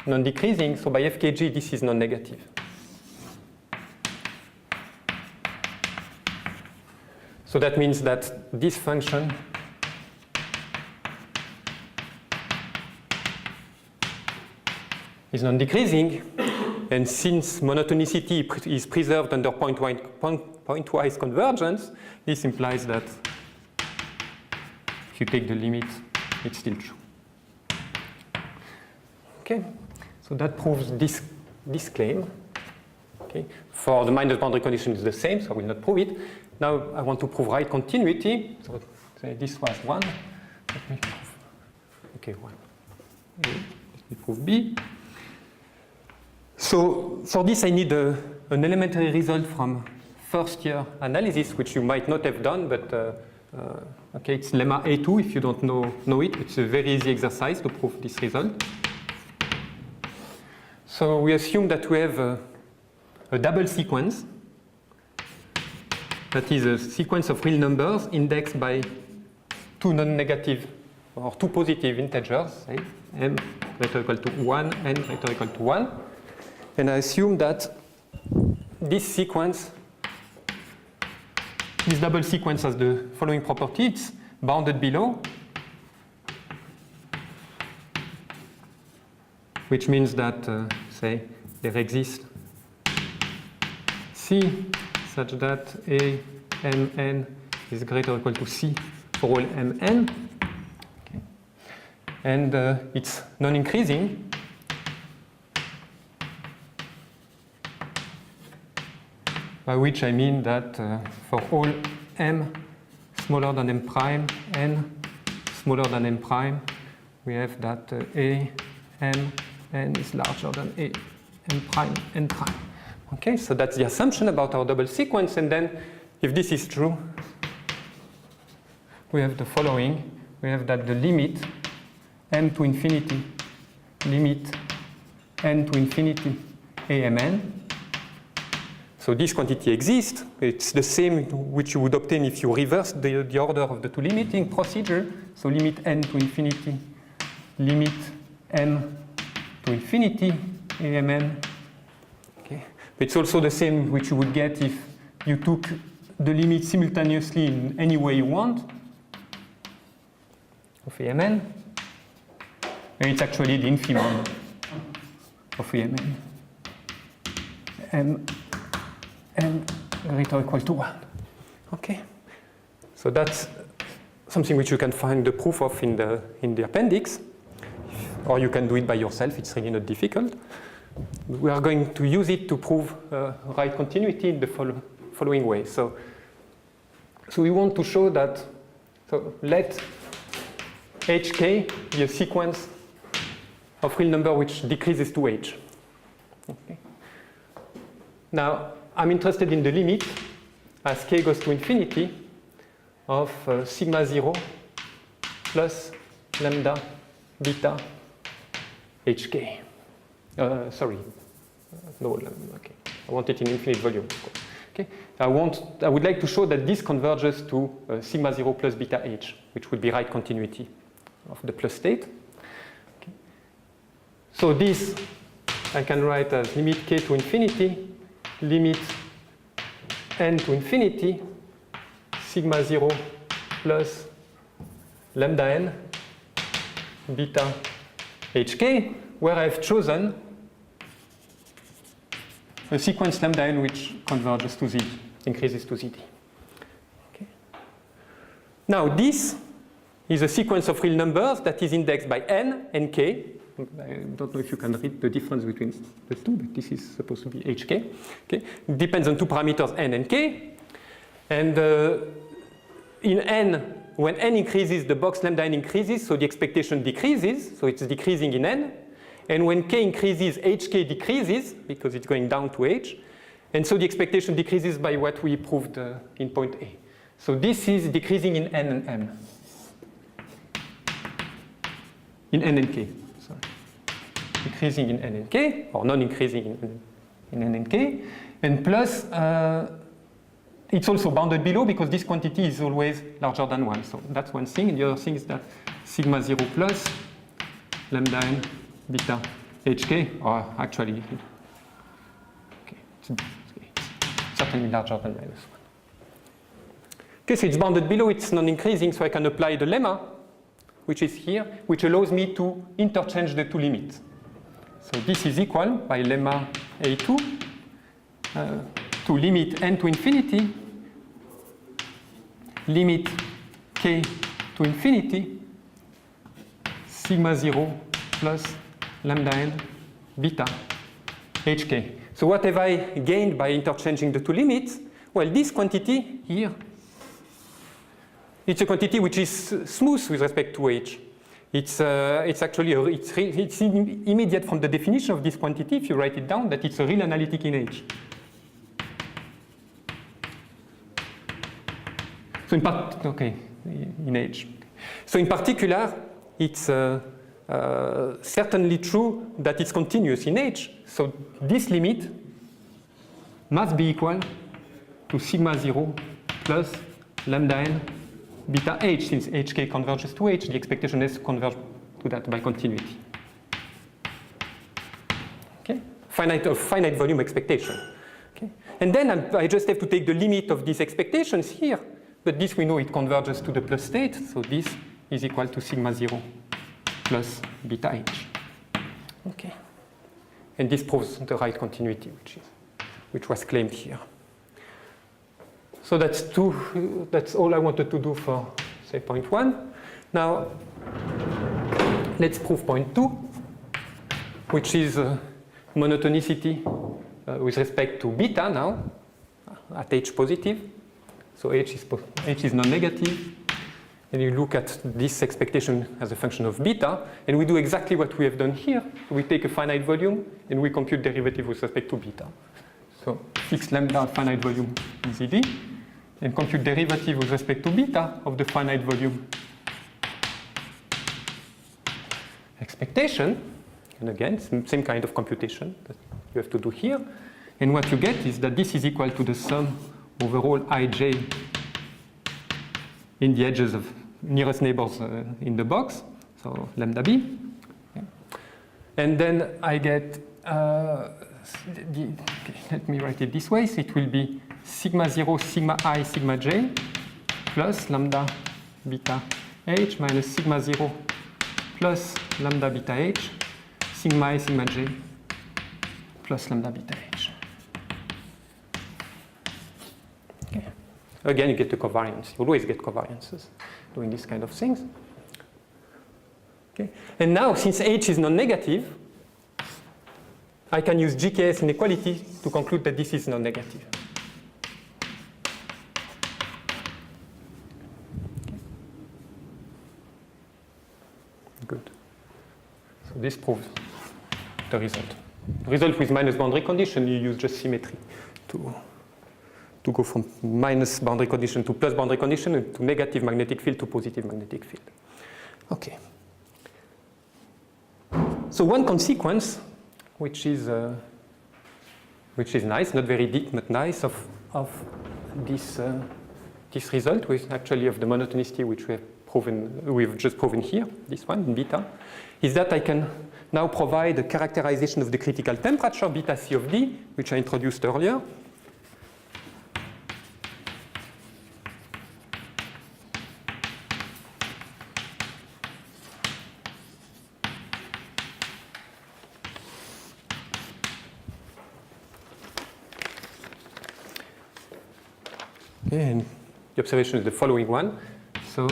non-decreasing, so by FKG this is non-negative. So that means that this function is non-decreasing, and since monotonicity is preserved under pointwise convergence, this implies that if you take the limit, it's still true. Okay, so that proves this claim. Okay, for the minus boundary condition is the same, so I will not prove it. Now I want to prove right continuity. So say this was 1. Let me prove. Okay, 1. Let me prove B. So for this I need an elementary result from first year analysis, which you might not have done, but okay, it's lemma A2 if you don't know it. It's a very easy exercise to prove this result. So we assume that we have a double sequence, that is a sequence of real numbers indexed by two non-negative or two positive integers, say m greater or equal to 1, n greater or equal to 1. And I assume that this sequence, this double sequence has the following property. It's bounded below, which means that, say, there exists C such that A mn is greater or equal to C for all mn. Okay. And it's non-increasing. By which I mean that for all m smaller than m prime, n smaller than m prime, we have that A m n is larger than A m prime n prime. Okay, so that's the assumption about our double sequence, and then if this is true, we have the following. We have that the limit m to infinity, limit n to infinity amn. So this quantity exists. It's the same which you would obtain if you reverse the order of the two limiting procedure. So limit n to infinity, limit m to infinity amn. Okay. But it's also the same which you would get if you took the limit simultaneously in any way you want of amn. And it's actually the infimum of amn. M greater or equal to 1. Okay. So that's something which you can find the proof of in the appendix, or you can do it by yourself. It's really not difficult. We are going to use it to prove right continuity in the following way. So we want to show that, so let hk be a sequence of real number which decreases to h. Okay. Now, I'm interested in the limit as k goes to infinity of sigma 0 plus lambda beta hk. Sorry, no, okay. I want it in infinite volume. Okay. I would like to show that this converges to sigma 0 plus beta h, which would be right continuity of the plus state. Okay. So this I can write as limit k to infinity, limit n to infinity, sigma 0 plus lambda n beta hk, where I've chosen a sequence lambda n which converges to z, increases to zd. Okay. Now this is a sequence of real numbers that is indexed by n and k. I don't know if you can read the difference between the two, but this is supposed to be hk. Okay. It depends on two parameters, n and k. And in n, when n increases, the box lambda n increases, so the expectation decreases, so it's decreasing in n. And when k increases, hk decreases, because it's going down to h. And so the expectation decreases by what we proved in point A. So this is decreasing in n and m. In n and k, sorry. Decreasing in n and k, or non-increasing in n and k. And plus, it's also bounded below because this quantity is always larger than 1. So that's one thing. And the other thing is that sigma 0 plus lambda n beta hk, or actually, okay, it's certainly larger than minus 1. Okay, so it's bounded below, it's non-increasing, so I can apply the lemma, which is here, which allows me to interchange the two limits. So this is equal by lemma a2 to limit n to infinity, limit k to infinity, sigma 0 plus lambda n beta hk. So what have I gained by interchanging the two limits? Well, this quantity here, it's a quantity which is smooth with respect to h. It's actually it's immediate from the definition of this quantity. If you write it down, that it's a real analytic in h. So in h. So in particular, it's certainly true that it's continuous in h. So this limit must be equal to sigma 0 plus lambda n beta h. Since hk converges to h, the expectation is to converge to that by continuity. Okay, finite volume expectation. Okay, and then I just have to take the limit of these expectations here. But this we know it converges to the plus state, so this is equal to sigma 0 plus beta h. Okay. And this proves the right continuity, which was claimed here. So that's all I wanted to do for, say, point 1. Now, let's prove point 2, which is monotonicity with respect to beta now, at h positive. So h is non-negative. And you look at this expectation as a function of beta, and we do exactly what we have done here. We take a finite volume, and we compute derivative with respect to beta. So fix lambda finite volume ZD, and compute derivative with respect to beta of the finite volume expectation. And again, same kind of computation that you have to do here. And what you get is that this is equal to the sum over all ij in the edges of nearest neighbors in the box, so lambda b. Okay. And then I get, let me write it this way, so it will be sigma 0, sigma I, sigma j, plus lambda beta h minus sigma 0 plus lambda beta h, sigma I, sigma j, plus lambda beta h. Okay. Again, you get the covariance. You always get covariances doing these kind of things. Okay. And now, since h is non-negative, I can use GKS inequality to conclude that this is non-negative. Good. So this proves the result. The result with minus boundary condition, you use just symmetry to go from minus boundary condition to plus boundary condition and to negative magnetic field to positive magnetic field. Okay. So one consequence, which is nice, not very deep, but nice, of this this result, with actually of the monotonicity which we've just proven here, this one in beta, is that I can now provide a characterization of the critical temperature beta C of D, which I introduced earlier. And the observation is the following one. So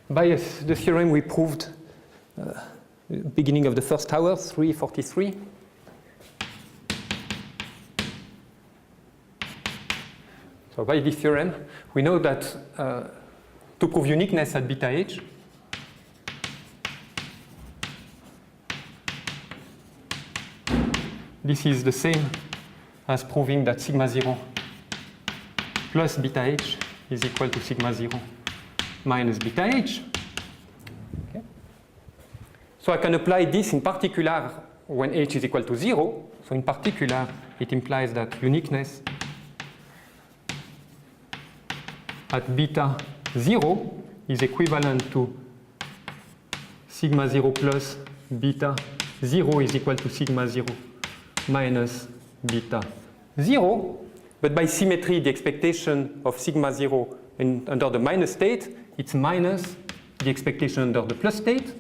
by the theorem we proved beginning of the first hour, 3:43. So by this theorem, we know that to prove uniqueness at beta h, this is the same as proving that sigma 0 plus beta h is equal to sigma 0 minus beta h. Okay. So I can apply this in particular when h is equal to 0. So in particular, it implies that uniqueness at beta 0 is equivalent to sigma 0 plus beta 0 is equal to sigma 0 minus beta 0. But by symmetry, the expectation of sigma 0 under the minus state, it's minus the expectation under the plus state.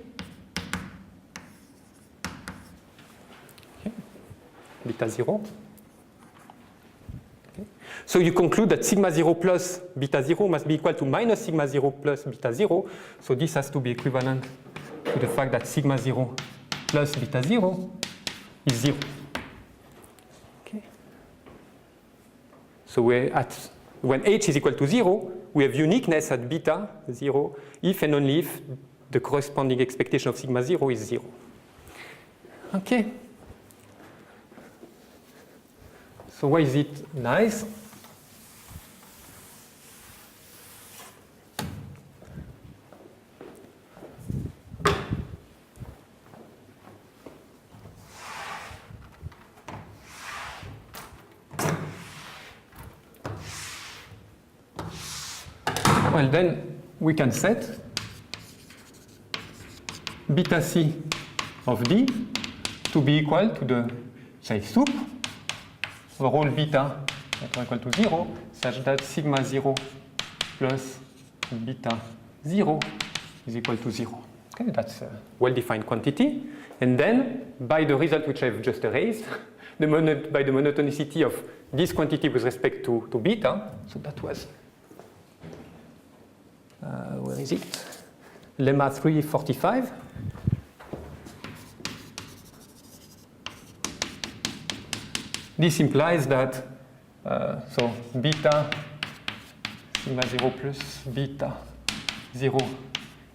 Okay. Beta 0. Okay. So you conclude that sigma 0 plus beta 0 must be equal to minus sigma 0 plus beta 0. So this has to be equivalent to the fact that sigma 0 plus beta 0 is 0. Okay. So when h is equal to 0, we have uniqueness at beta 0 if and only if the corresponding expectation of sigma 0 is 0. Okay. So why is it nice? Well, then we can set beta c of d to be equal to the safe soup for all beta equal to 0, such that sigma 0 plus beta 0 is equal to 0. Okay, that's a well-defined quantity. And then, by the result which I've just erased, by the monotonicity of this quantity with respect to beta, so that was where is it? Lemma 345. This implies that so beta sigma 0 plus beta 0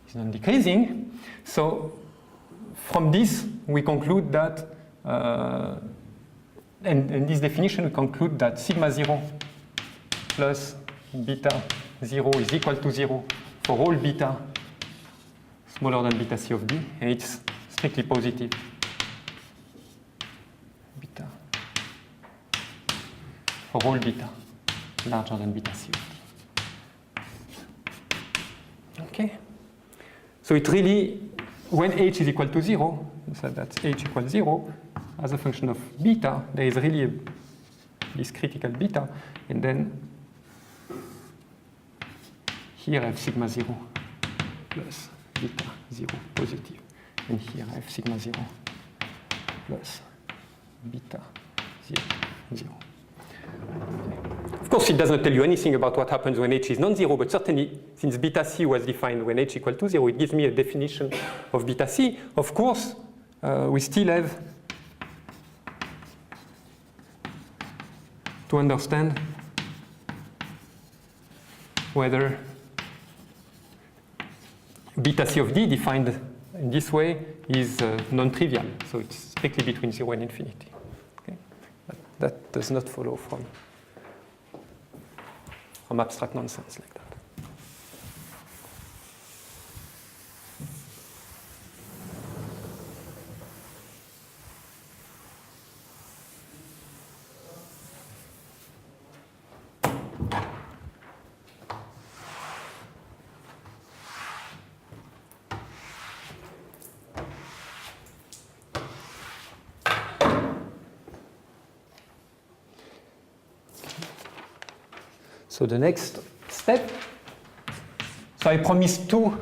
is non-decreasing. So from this we conclude that and in this definition we conclude that sigma 0 plus beta 0 is equal to 0 for all beta smaller than beta c of d, and it's strictly positive. Beta for all beta larger than beta c of d. Okay. So it really, when h is equal to 0, so that's h equals 0, as a function of beta, there is really this critical beta, and then here I have sigma 0 plus beta 0 positive, and here I have sigma 0 plus beta 0. Of course, it does not tell you anything about what happens when h is non-zero, but certainly, since beta c was defined when h equal to 0, it gives me a definition of beta c. Of course, we still have to understand whether beta c of d defined in this way is non-trivial. So it's strictly between 0 and infinity. Okay? But that does not follow from abstract nonsense like that. So the next step, so I promised two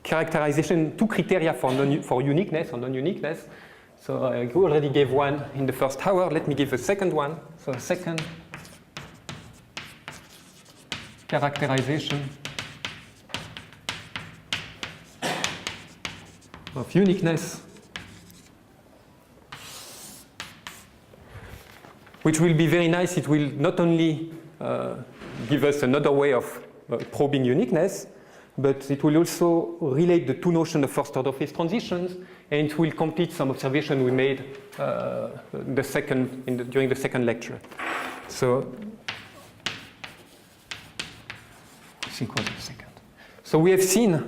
criteria for uniqueness or non-uniqueness. So I already gave one in the first hour. Let me give a second one. So a second characterization of uniqueness, which will be very nice. It will not only give us another way of probing uniqueness, but it will also relate the two notions of first order phase transitions, and it will complete some observation we made during the second lecture. So, I think it was the second. So we have seen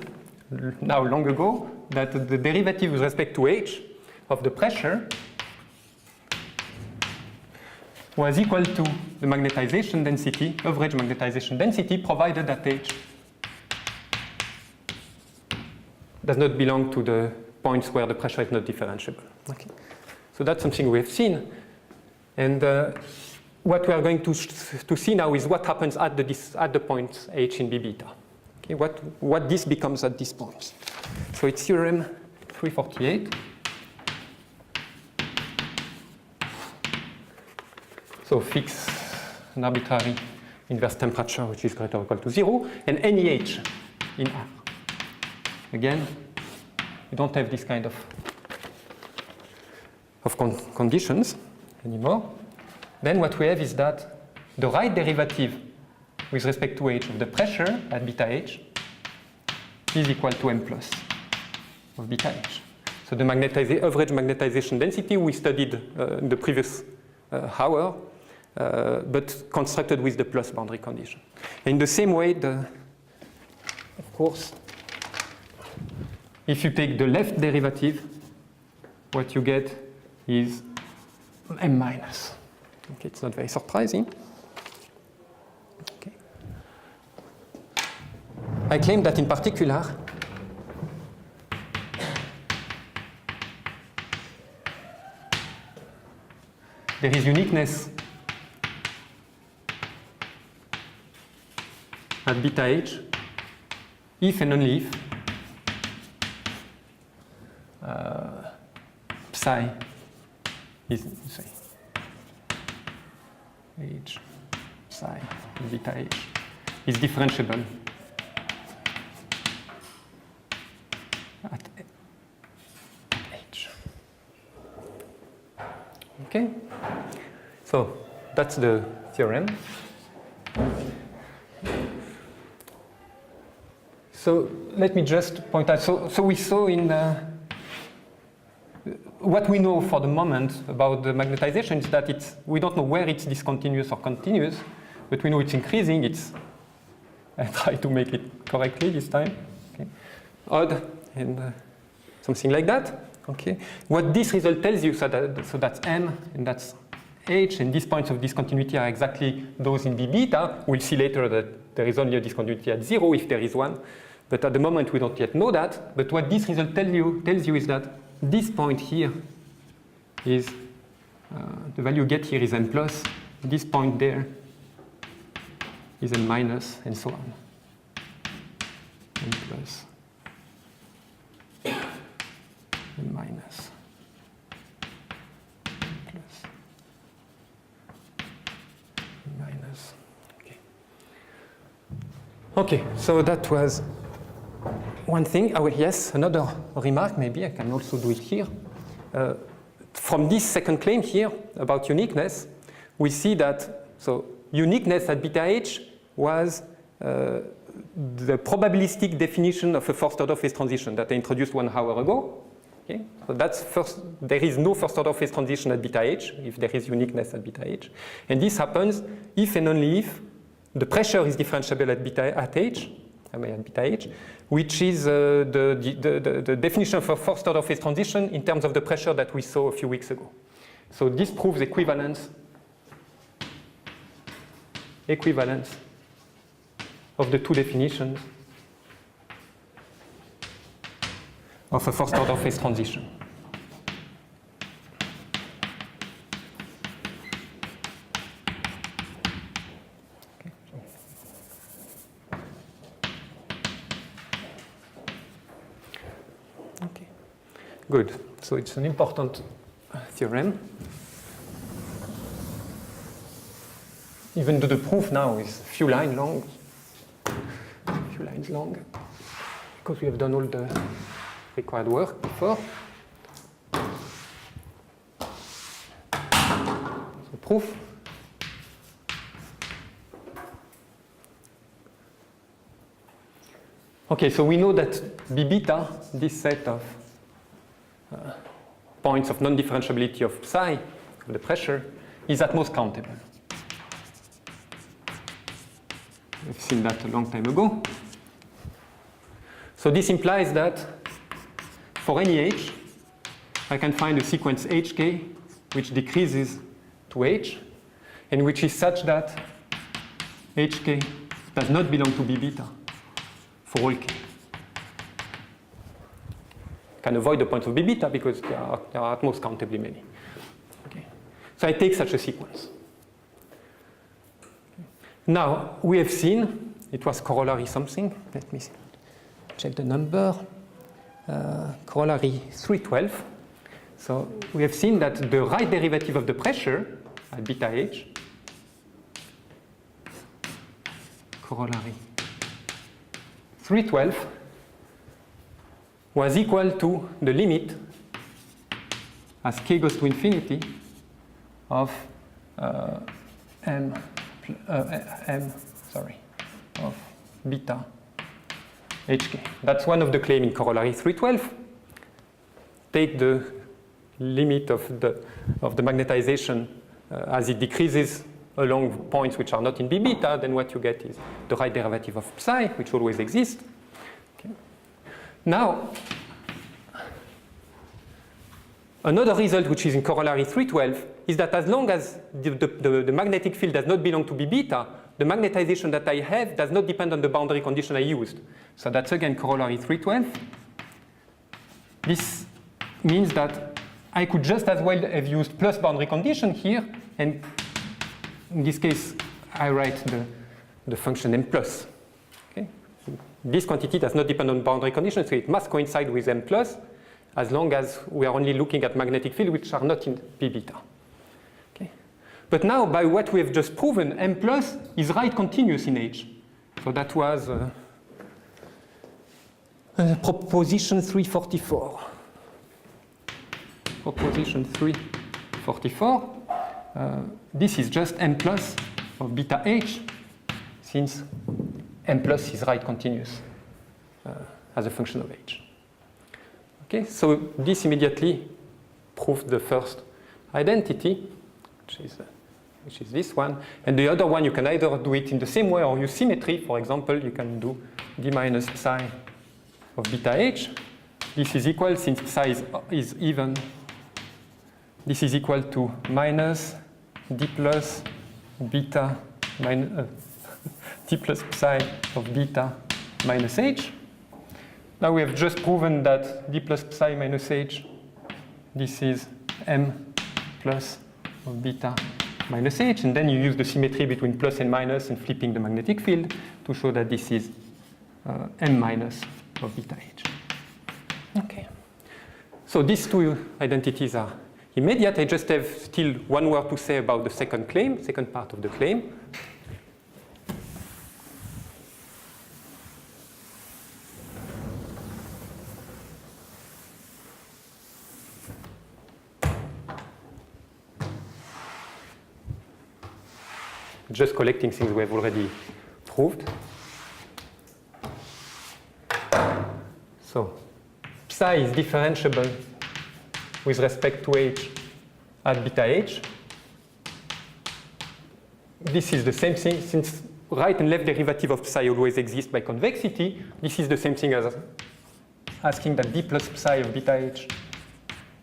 now long ago that the derivative with respect to h of the pressure was equal to the magnetization density, average magnetization density, provided that h does not belong to the points where the pressure is not differentiable. Okay. So that's something we have seen. And what we are going to see now is what happens at the points h in b beta. Okay, what this becomes at this point. So it's theorem 348. So fix an arbitrary inverse temperature which is greater or equal to 0, and any h in R. Again, you don't have this kind of conditions anymore. Then what we have is that the right derivative with respect to h of the pressure at beta h is equal to m plus of beta h. So the average magnetization density we studied in the previous hour, but constructed with the plus boundary condition. In the same way, of course, if you take the left derivative, what you get is m minus. Okay, it's not very surprising. Okay. I claim that in particular, there is uniqueness at beta h if and only if psi is h psi beta h is differentiable at h. Okay, so that's the theorem. So let me just point out, so we saw in what we know for the moment about the magnetization is that we don't know where it's discontinuous or continuous, but we know it's increasing. I try to make it correctly this time. Okay. Odd and something like that. Okay. What this result tells you, so that's m and that's h, and these points of discontinuity are exactly those in b beta. We'll see later that there is only a discontinuity at 0 if there is one, but at the moment we don't yet know that. But what this result tells you is that this point here is, the value you get here is n plus, this point there is n minus, and so on. N plus, n minus, n plus, n minus. Okay. Okay, so that was one thing. Oh, yes, another remark, maybe I can also do it here. From this second claim here about uniqueness, we see that, so uniqueness at beta h was the probabilistic definition of a first order phase transition that I introduced 1 hour ago. Okay? So that's first, there is no first order phase transition at beta h if there is uniqueness at beta h. And this happens if and only if the pressure is differentiable at beta h, which is the definition of a first order phase transition in terms of the pressure that we saw a few weeks ago. So this proves equivalence of the two definitions of a first order phase transition. Good. So it's an important theorem. Even though the proof now is a few lines long, because we have done all the required work before. So proof. Okay, so we know that B beta, this set of points of non-differentiability of psi, of the pressure, is at most countable. We've seen that a long time ago. So this implies that for any h, I can find a sequence hk which decreases to h, and which is such that hk does not belong to B beta for all k. I can avoid the points of B beta because there are at most countably many. Okay. So I take such a sequence. Now, we have seen, it was corollary something. Let me check the number. Corollary 312. So we have seen that the right derivative of the pressure at beta h, corollary 312, was equal to the limit as k goes to infinity of of beta hk. That's one of the claims in corollary 312. Take the limit of the magnetization as it decreases along points which are not in B beta, then what you get is the right derivative of psi, which always exists. Okay. Now, another result which is in corollary 312 is that as long as the magnetic field does not belong to B beta, the magnetization that I have does not depend on the boundary condition I used. So that's again corollary 312. This means that I could just as well have used plus boundary condition here, and in this case I write the function m plus. Okay? This quantity does not depend on boundary condition, so it must coincide with m plus as long as we are only looking at magnetic fields which are not in B beta. Okay? But now, by what we have just proven, m plus is right continuous in H. So that was proposition 344. Proposition 344. This is just m plus of beta h, since m plus is right continuous as a function of h. Okay, so this immediately proved the first identity, which is this one. And the other one, you can either do it in the same way or use symmetry. For example, you can do d minus psi of beta h. This is equal, since psi is even, this is equal to minus d plus beta minus d plus psi of beta minus h. Now we have just proven that d plus psi minus h, this is m plus of beta minus h, and then you use the symmetry between plus and minus and flipping the magnetic field to show that this is m minus of beta h. Okay. So these two identities are immediate. I just have still one word to say about the second claim, second part of the claim. Just collecting things we have already proved. So psi is differentiable with respect to h at beta h. This is the same thing, since right and left derivative of psi always exist by convexity. This is the same thing as asking that d plus psi of beta h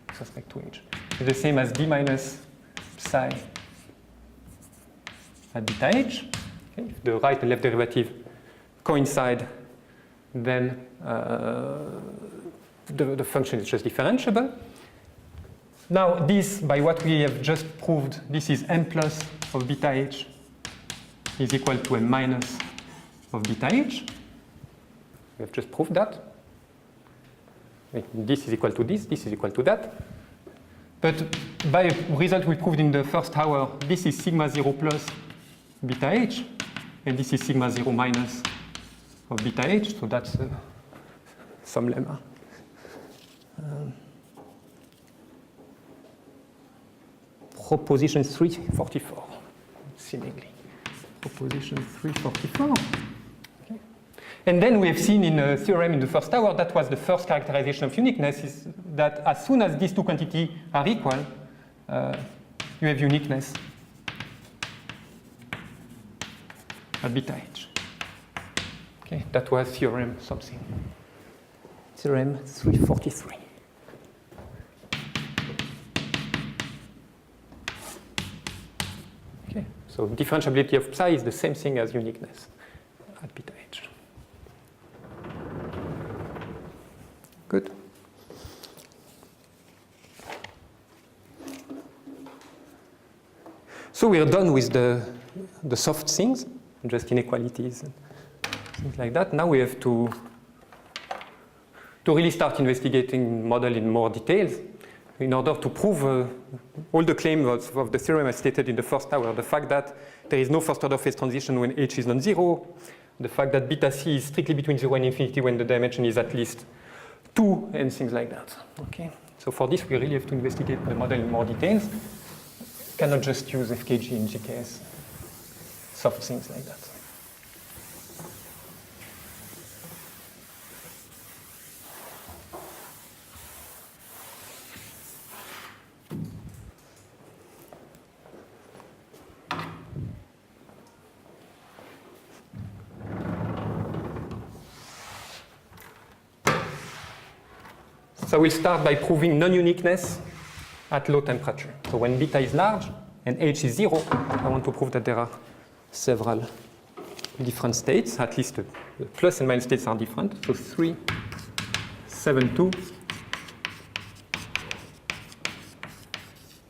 with respect to h is the same as d minus psi at beta h. Okay. If the right and left derivative coincide, then the function is just differentiable. Now this, by what we have just proved, this is m plus of beta h is equal to m minus of beta h. We have just proved that. This is equal to this is equal to that. But by a result we proved in the first hour, this is sigma 0 plus beta h, and this is sigma 0 minus of beta h, so that's some lemma. Proposition 344, seemingly. Proposition 344. Okay. And then we have seen in a theorem in the first hour, that was the first characterization of uniqueness, is that as soon as these two quantities are equal, you have uniqueness at beta h. Okay, that was theorem something. Theorem 343. Okay, so differentiability of psi is the same thing as uniqueness at beta h. Good. So we're done with the soft things, just inequalities and things like that. Now we have to really start investigating model in more details in order to prove all the claims of the theorem I stated in the first hour. The fact that there is no first order phase transition when h is non-zero, the fact that beta c is strictly between 0 and infinity when the dimension is at least 2, and things like that. Okay. So for this, we really have to investigate the model in more details. Cannot just use FKG and GKS, soft things like that. So we'll start by proving non-uniqueness at low temperature. So when beta is large and h is 0, I want to prove that there are several different states, at least the plus and minus states are different. So 3, 7, 2,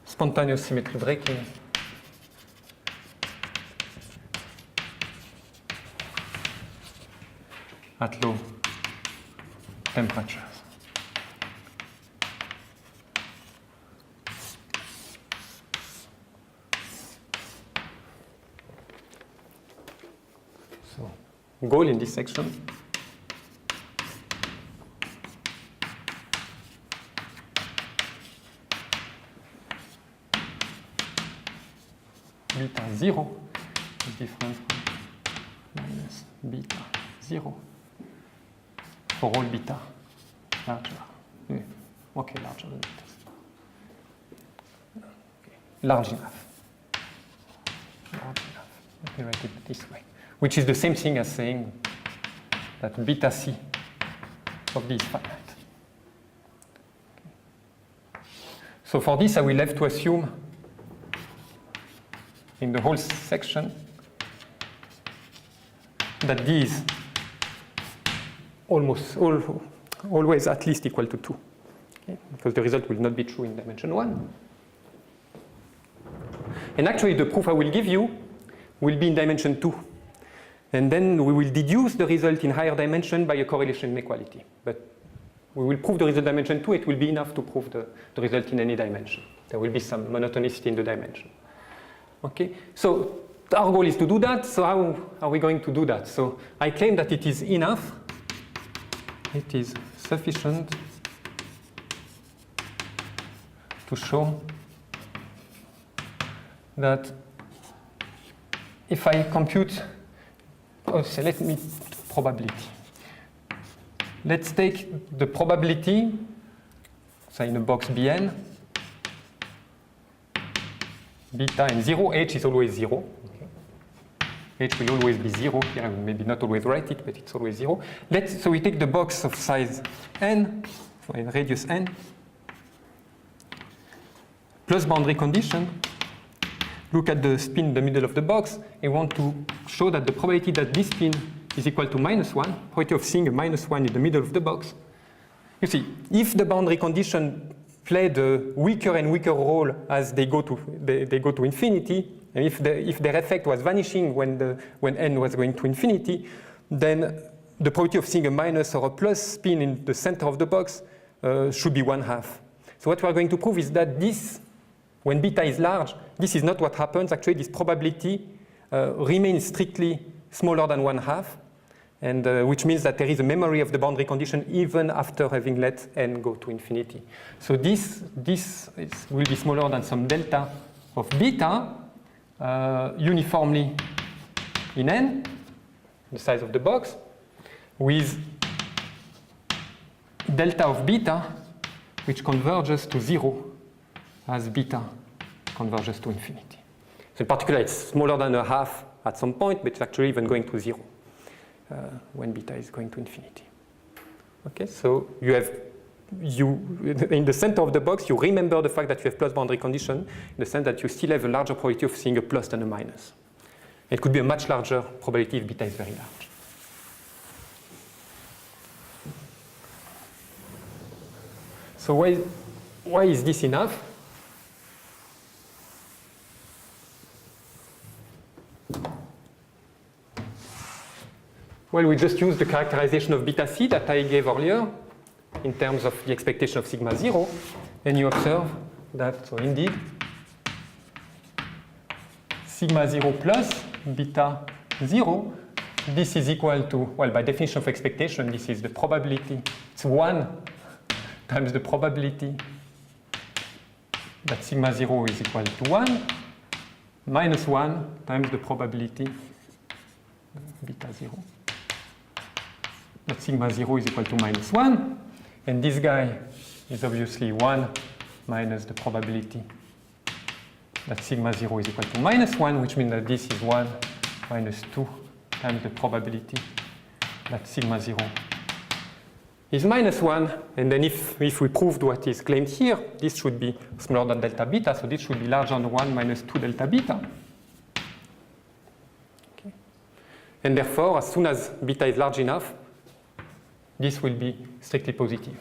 spontaneous symmetry breaking, at low temperatures. Goal in this section. Beta 0 is different from minus beta 0 for all beta larger. Okay, larger than beta. Okay. Large enough. Large enough. Let me write it this way. Which is the same thing as saying that beta c of d is finite. Okay. So for this, I will have to assume in the whole section that d is always at least equal to 2. Okay? Because the result will not be true in dimension 1. And actually, the proof I will give you will be in dimension 2. And then we will deduce the result in higher dimension by a correlation inequality. But we will prove the result dimension 2. It will be enough to prove the result in any dimension. There will be some monotonicity in the dimension. Okay? So our goal is to do that. So how are we going to do that? So I claim that it is enough. It is sufficient to show that if I compute so let me probability. Let's take the probability, so in a box Bn, beta and 0, h is always 0. Okay. H will always be 0. Here I will maybe not always write it, but it's always 0. So we take the box of size n, so in radius n, plus boundary condition. Look at the spin in the middle of the box, and want to show that the probability that this spin is equal to -1, probability of seeing a -1 in the middle of the box. You see, if the boundary condition played a weaker and weaker role as they go to infinity, and if their effect was vanishing when n was going to infinity, then the probability of seeing a minus or a plus spin in the center of the box should be 1/2. So what we are going to prove is that this, when beta is large, this is not what happens. Actually, this probability remains strictly smaller than 1/2, and which means that there is a memory of the boundary condition even after having let n go to infinity. So this will be smaller than some delta of beta uniformly in n, the size of the box. with delta of beta, which converges to 0 as beta converges to infinity. So in particular, it's smaller than a half at some point, but it's actually even going to 0 when beta is going to infinity. Okay, so in the center of the box, you remember the fact that you have plus boundary condition in the sense that you still have a larger probability of seeing a plus than a minus. It could be a much larger probability if beta is very large. So why is this enough? Well, we just use the characterization of beta c that I gave earlier in terms of the expectation of sigma 0, and you observe that, so indeed, sigma 0 plus beta 0, this is equal to, well, by definition of expectation, this is the probability. It's 1 times the probability that sigma 0 is equal to 1 minus 1 times the probability beta 0. That sigma 0 is equal to minus 1. And this guy is obviously 1 minus the probability that sigma 0 is equal to minus 1, which means that this is 1 minus 2 times the probability that sigma 0 is minus 1. And then if we proved what is claimed here, this should be smaller than delta beta, so this should be larger than 1 minus 2 delta beta. Okay. And therefore, as soon as beta is large enough, this will be strictly positive.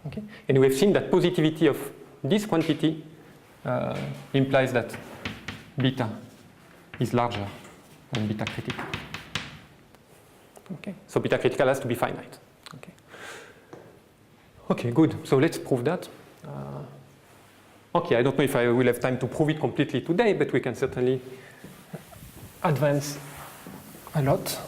Okay. And we have seen that positivity of this quantity implies that beta is larger than beta critical. Okay. So beta critical has to be finite. Okay. Okay, good. So let's prove that. Okay, I don't know if I will have time to prove it completely today, but we can certainly advance a lot.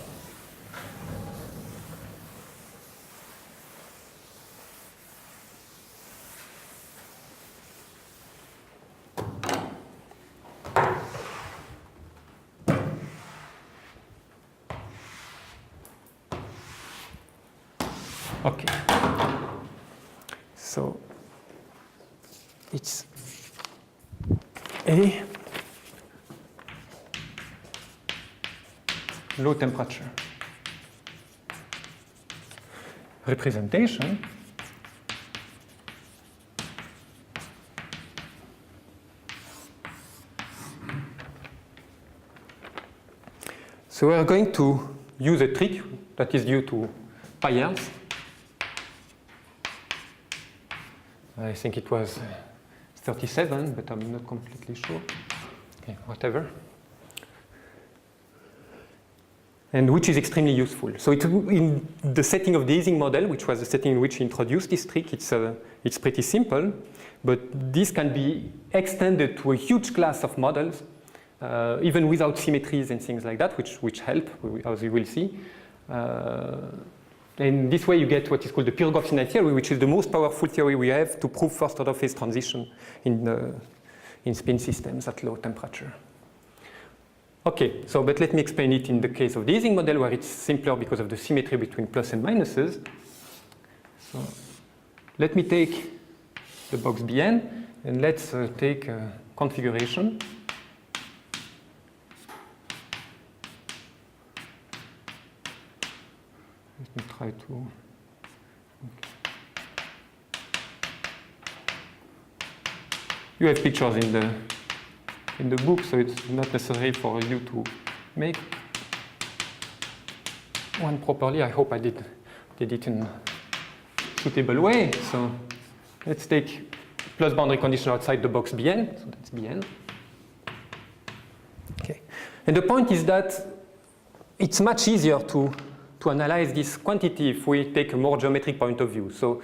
Okay. So it's A low temperature representation so we are going to use a trick that is due to Payerns. I think it was 37, but I'm not completely sure. Okay, whatever. And which is extremely useful. So in the setting of the Ising model, which was the setting in which he introduced this trick, it's pretty simple, but this can be extended to a huge class of models, even without symmetries and things like that, which help, as you will see. And this way you get what is called the Pirogov-Sinai theory, which is the most powerful theory we have to prove first-order phase transition in spin systems at low temperature. Okay, so but let me explain it in the case of the Ising model, where it's simpler because of the symmetry between plus and minuses. So let me take the box Bn, and let's take a configuration. Let me try to. Okay. You have pictures in the book, so it's not necessary for you to make one properly. I hope I did it in a suitable way. So let's take plus boundary condition outside the box Bn, so that's Bn. Okay. And the point is that it's much easier to analyze this quantity if we take a more geometric point of view. So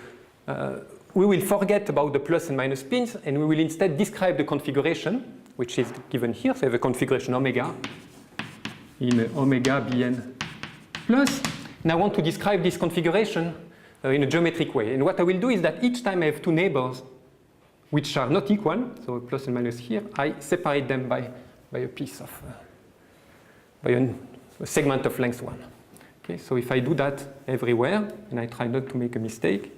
we will forget about the plus and minus spins, and we will instead describe the configuration, which is given here. So I have a configuration omega in omega Bn plus. And I want to describe this configuration in a geometric way. And what I will do is that each time I have two neighbors which are not equal, so plus and minus here, I separate them by a piece of by a segment of length 1. Okay, so if I do that everywhere, and I try not to make a mistake,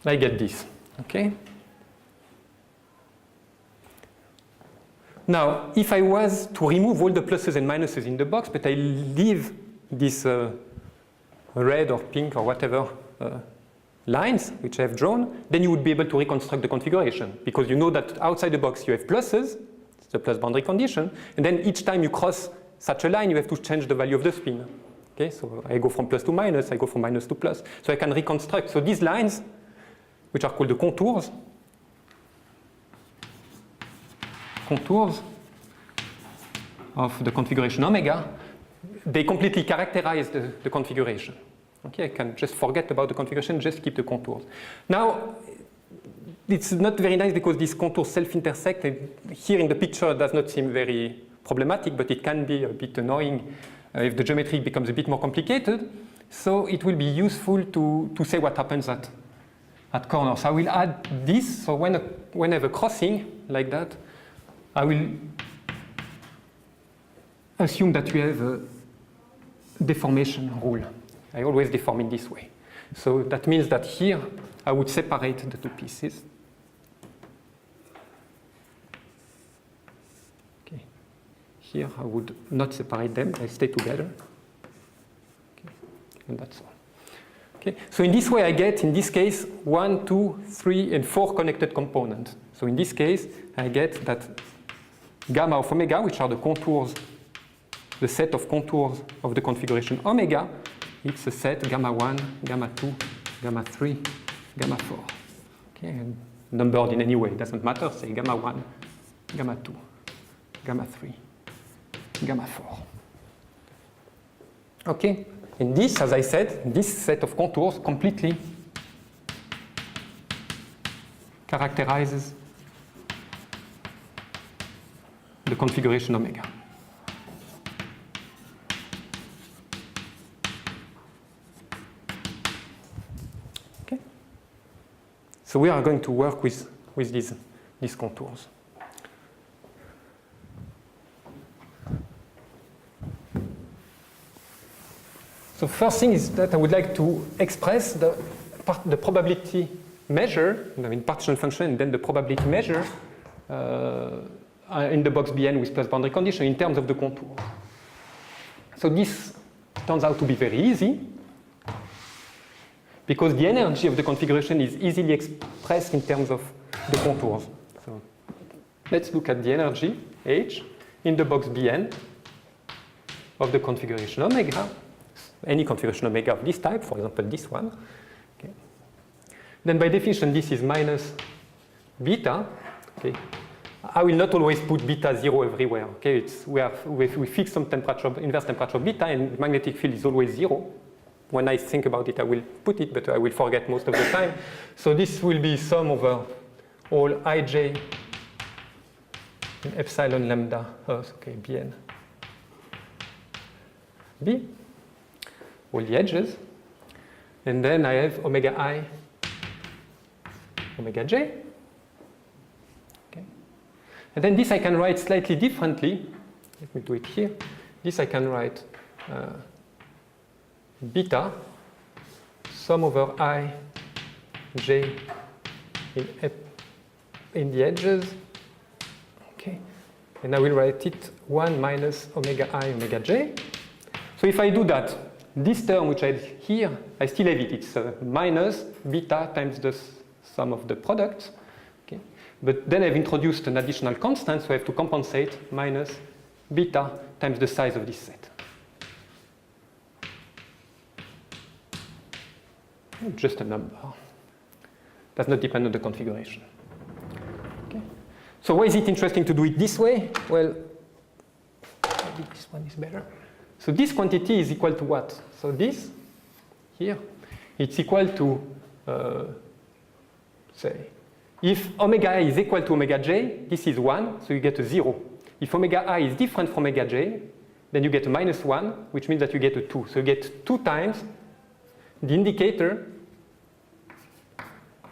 I get this, okay? Now, if I was to remove all the pluses and minuses in the box, but I leave this red or pink or whatever lines, which I have drawn, then you would be able to reconstruct the configuration, because you know that outside the box you have pluses, it's the plus boundary condition, and then each time you cross such a line, you have to change the value of the spin. Okay, so I go from plus to minus, I go from minus to plus, so I can reconstruct. So these lines, which are called the contours of the configuration omega, they completely characterize the configuration. Okay, I can just forget about the configuration, just keep the contours. Now, it's not very nice because these contours self-intersect, and here in the picture it does not seem very problematic, but it can be a bit annoying if the geometry becomes a bit more complicated. So it will be useful to say what happens at corners. I will add this, so when I have a crossing like that, I will assume that we have a deformation rule. I always deform in this way. So that means that here I would separate the two pieces. Okay. Here I would not separate them, they stay together. Okay. And that's all. Okay. So in this way I get, in this case, 1, 2, 3, and 4 connected components. So in this case I get that gamma of omega, which are the contours, the set of contours of the configuration omega, it's a set gamma 1, gamma 2, gamma 3, gamma 4. Okay, and numbered in any way, it doesn't matter, say gamma 1, gamma 2, gamma 3, gamma 4. Okay, and this, as I said, this set of contours completely characterizes the configuration omega. Okay. So we are going to work with these contours. So first thing is that I would like to express the probability measure, I mean partition function, and then the probability measure in the box Bn with plus boundary condition in terms of the contour. So this turns out to be very easy because the energy of the configuration is easily expressed in terms of the contours. So let's look at the energy, H, in the box Bn of the configuration omega, any configuration omega of this type, for example this one. Okay. Then by definition this is minus beta. Okay. I will not always put beta 0 everywhere. Okay, we fix some temperature, inverse temperature beta, and magnetic field is always 0. When I think about it, I will put it, but I will forget most of the time. So this will be sum over all ij and epsilon lambda Earth, okay, Bn B, all the edges, and then I have omega I, omega j. And then this I can write slightly differently. Let me do it here. This I can write beta sum over I, j in the edges. Okay. And I will write it 1 minus omega I, omega j. So if I do that, this term which I have here, I still have it. It's minus beta times the sum of the products. Okay. But then I've introduced an additional constant, so I have to compensate minus beta times the size of this set. Just a number. Does not depend on the configuration. Okay. So why is it interesting to do it this way? Well, maybe this one is better. So this quantity is equal to what? So this here, it's equal to, say, if omega is equal to omega j, this is 1, so you get a 0. If omega I is different from omega j, then you get a -1, which means that you get a 2. So you get 2 times the indicator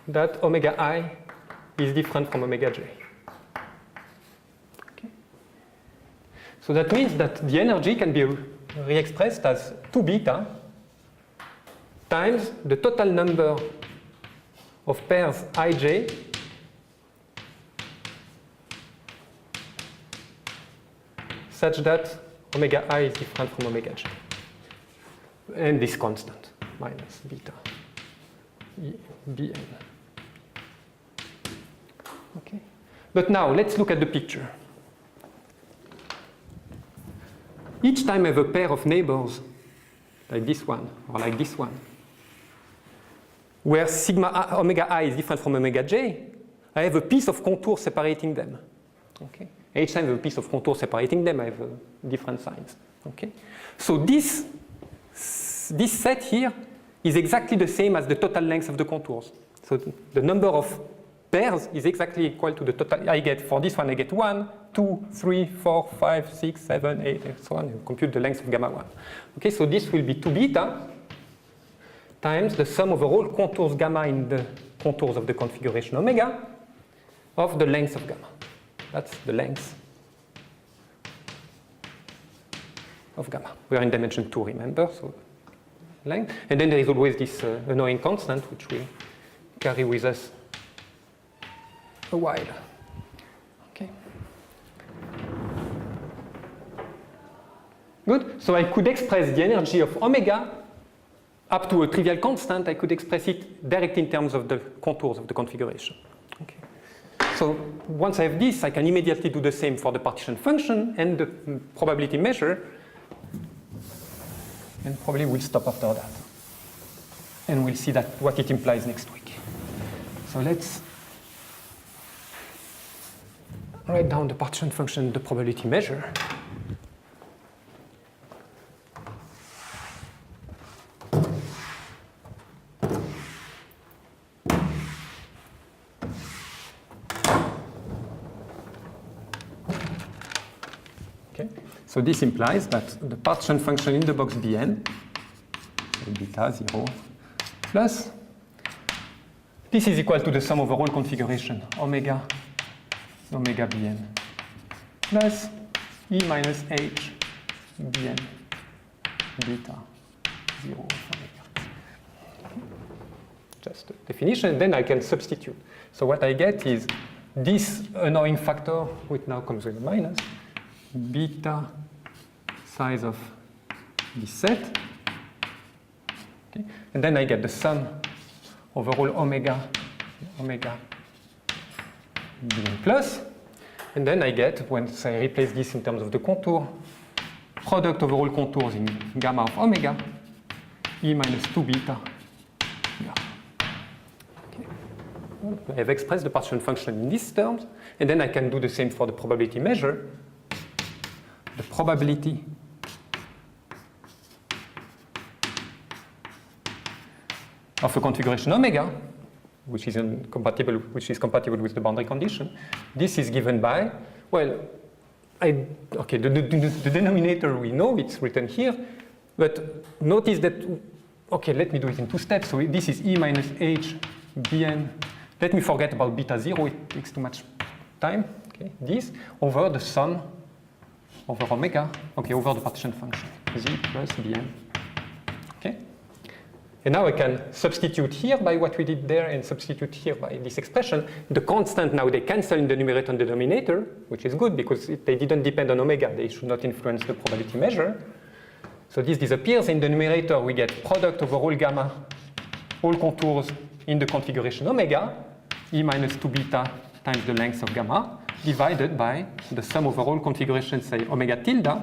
that omega I is different from omega j. Okay. So that means that the energy can be re-expressed as 2 beta times the total number of pairs ij such that omega I is different from omega j. And this constant, minus beta Bn. Okay. But now let's look at the picture. Each time I have a pair of neighbors, like this one or like this one, where omega I is different from omega j, I have a piece of contour separating them. Okay. Each time I have a piece of contour separating them, I have different signs. Okay. So this set here is exactly the same as the total length of the contours. So the number of pairs is exactly equal to the total. I get, for this one, I get 1, 2, 3, 4, 5, 6, 7, 8, and so on, and compute the length of gamma 1. Okay, so this will be 2 beta times the sum of all contours gamma in the contours of the configuration omega of the length of gamma. That's the length of gamma. We are in dimension 2, remember, so length. And then there is always this annoying constant, which will carry with us a while. Okay. Good. So I could express the energy of omega up to a trivial constant. I could express it directly in terms of the contours of the configuration. Okay. So once I have this, I can immediately do the same for the partition function and the probability measure. And probably we'll stop after that. And we'll see that what it implies next week. So let's write down the partition function, the probability measure. Okay. So this implies that the partition function in the box Bn, beta 0 plus, this is equal to the sum of the whole configuration, omega Bn plus E minus H Bn beta 0 omega. Just a definition, and then I can substitute. So what I get is this annoying factor, which now comes with a minus, beta size of this set. Okay. And then I get the sum over all omega Bn plus. And then I get, once I replace this in terms of the contour, product over all contours in gamma of omega, E minus 2 beta. Yeah. Okay. I have expressed the partition function in these terms, and then I can do the same for the probability measure. The probability of a configuration omega, which is compatible with the boundary condition. This is given by, well, okay, the denominator we know, it's written here, but notice that, okay, let me do it in 2 steps. So this is E minus H Bn. Let me forget about beta 0, it takes too much time. Okay, this over the sum over omega, okay, over the partition function, Z plus Bn. Okay? And now I can substitute here by what we did there and substitute here by this expression. The constant now they cancel in the numerator and denominator, which is good because they didn't depend on omega. They should not influence the probability measure. So this disappears. In the numerator, we get product over all gamma, all contours in the configuration omega, E minus 2 beta times the length of gamma, divided by the sum over all configurations, say omega tilde,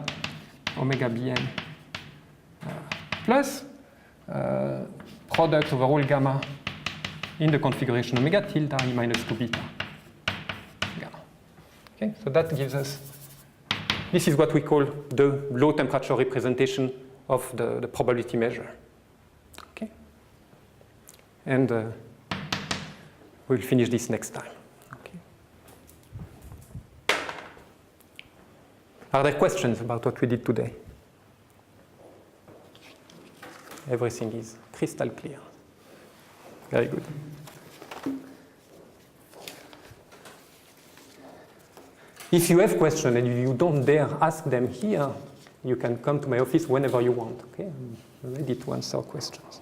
omega Bn plus product over all gamma in the configuration omega tilde E minus 2 beta gamma. Okay, so that gives us, this is what we call the low temperature representation of the probability measure. Okay, and we'll finish this next time. Are there questions about what we did today? Everything is crystal clear. Very good. If you have questions and you don't dare ask them here, you can come to my office whenever you want. Okay? I'm ready to answer questions.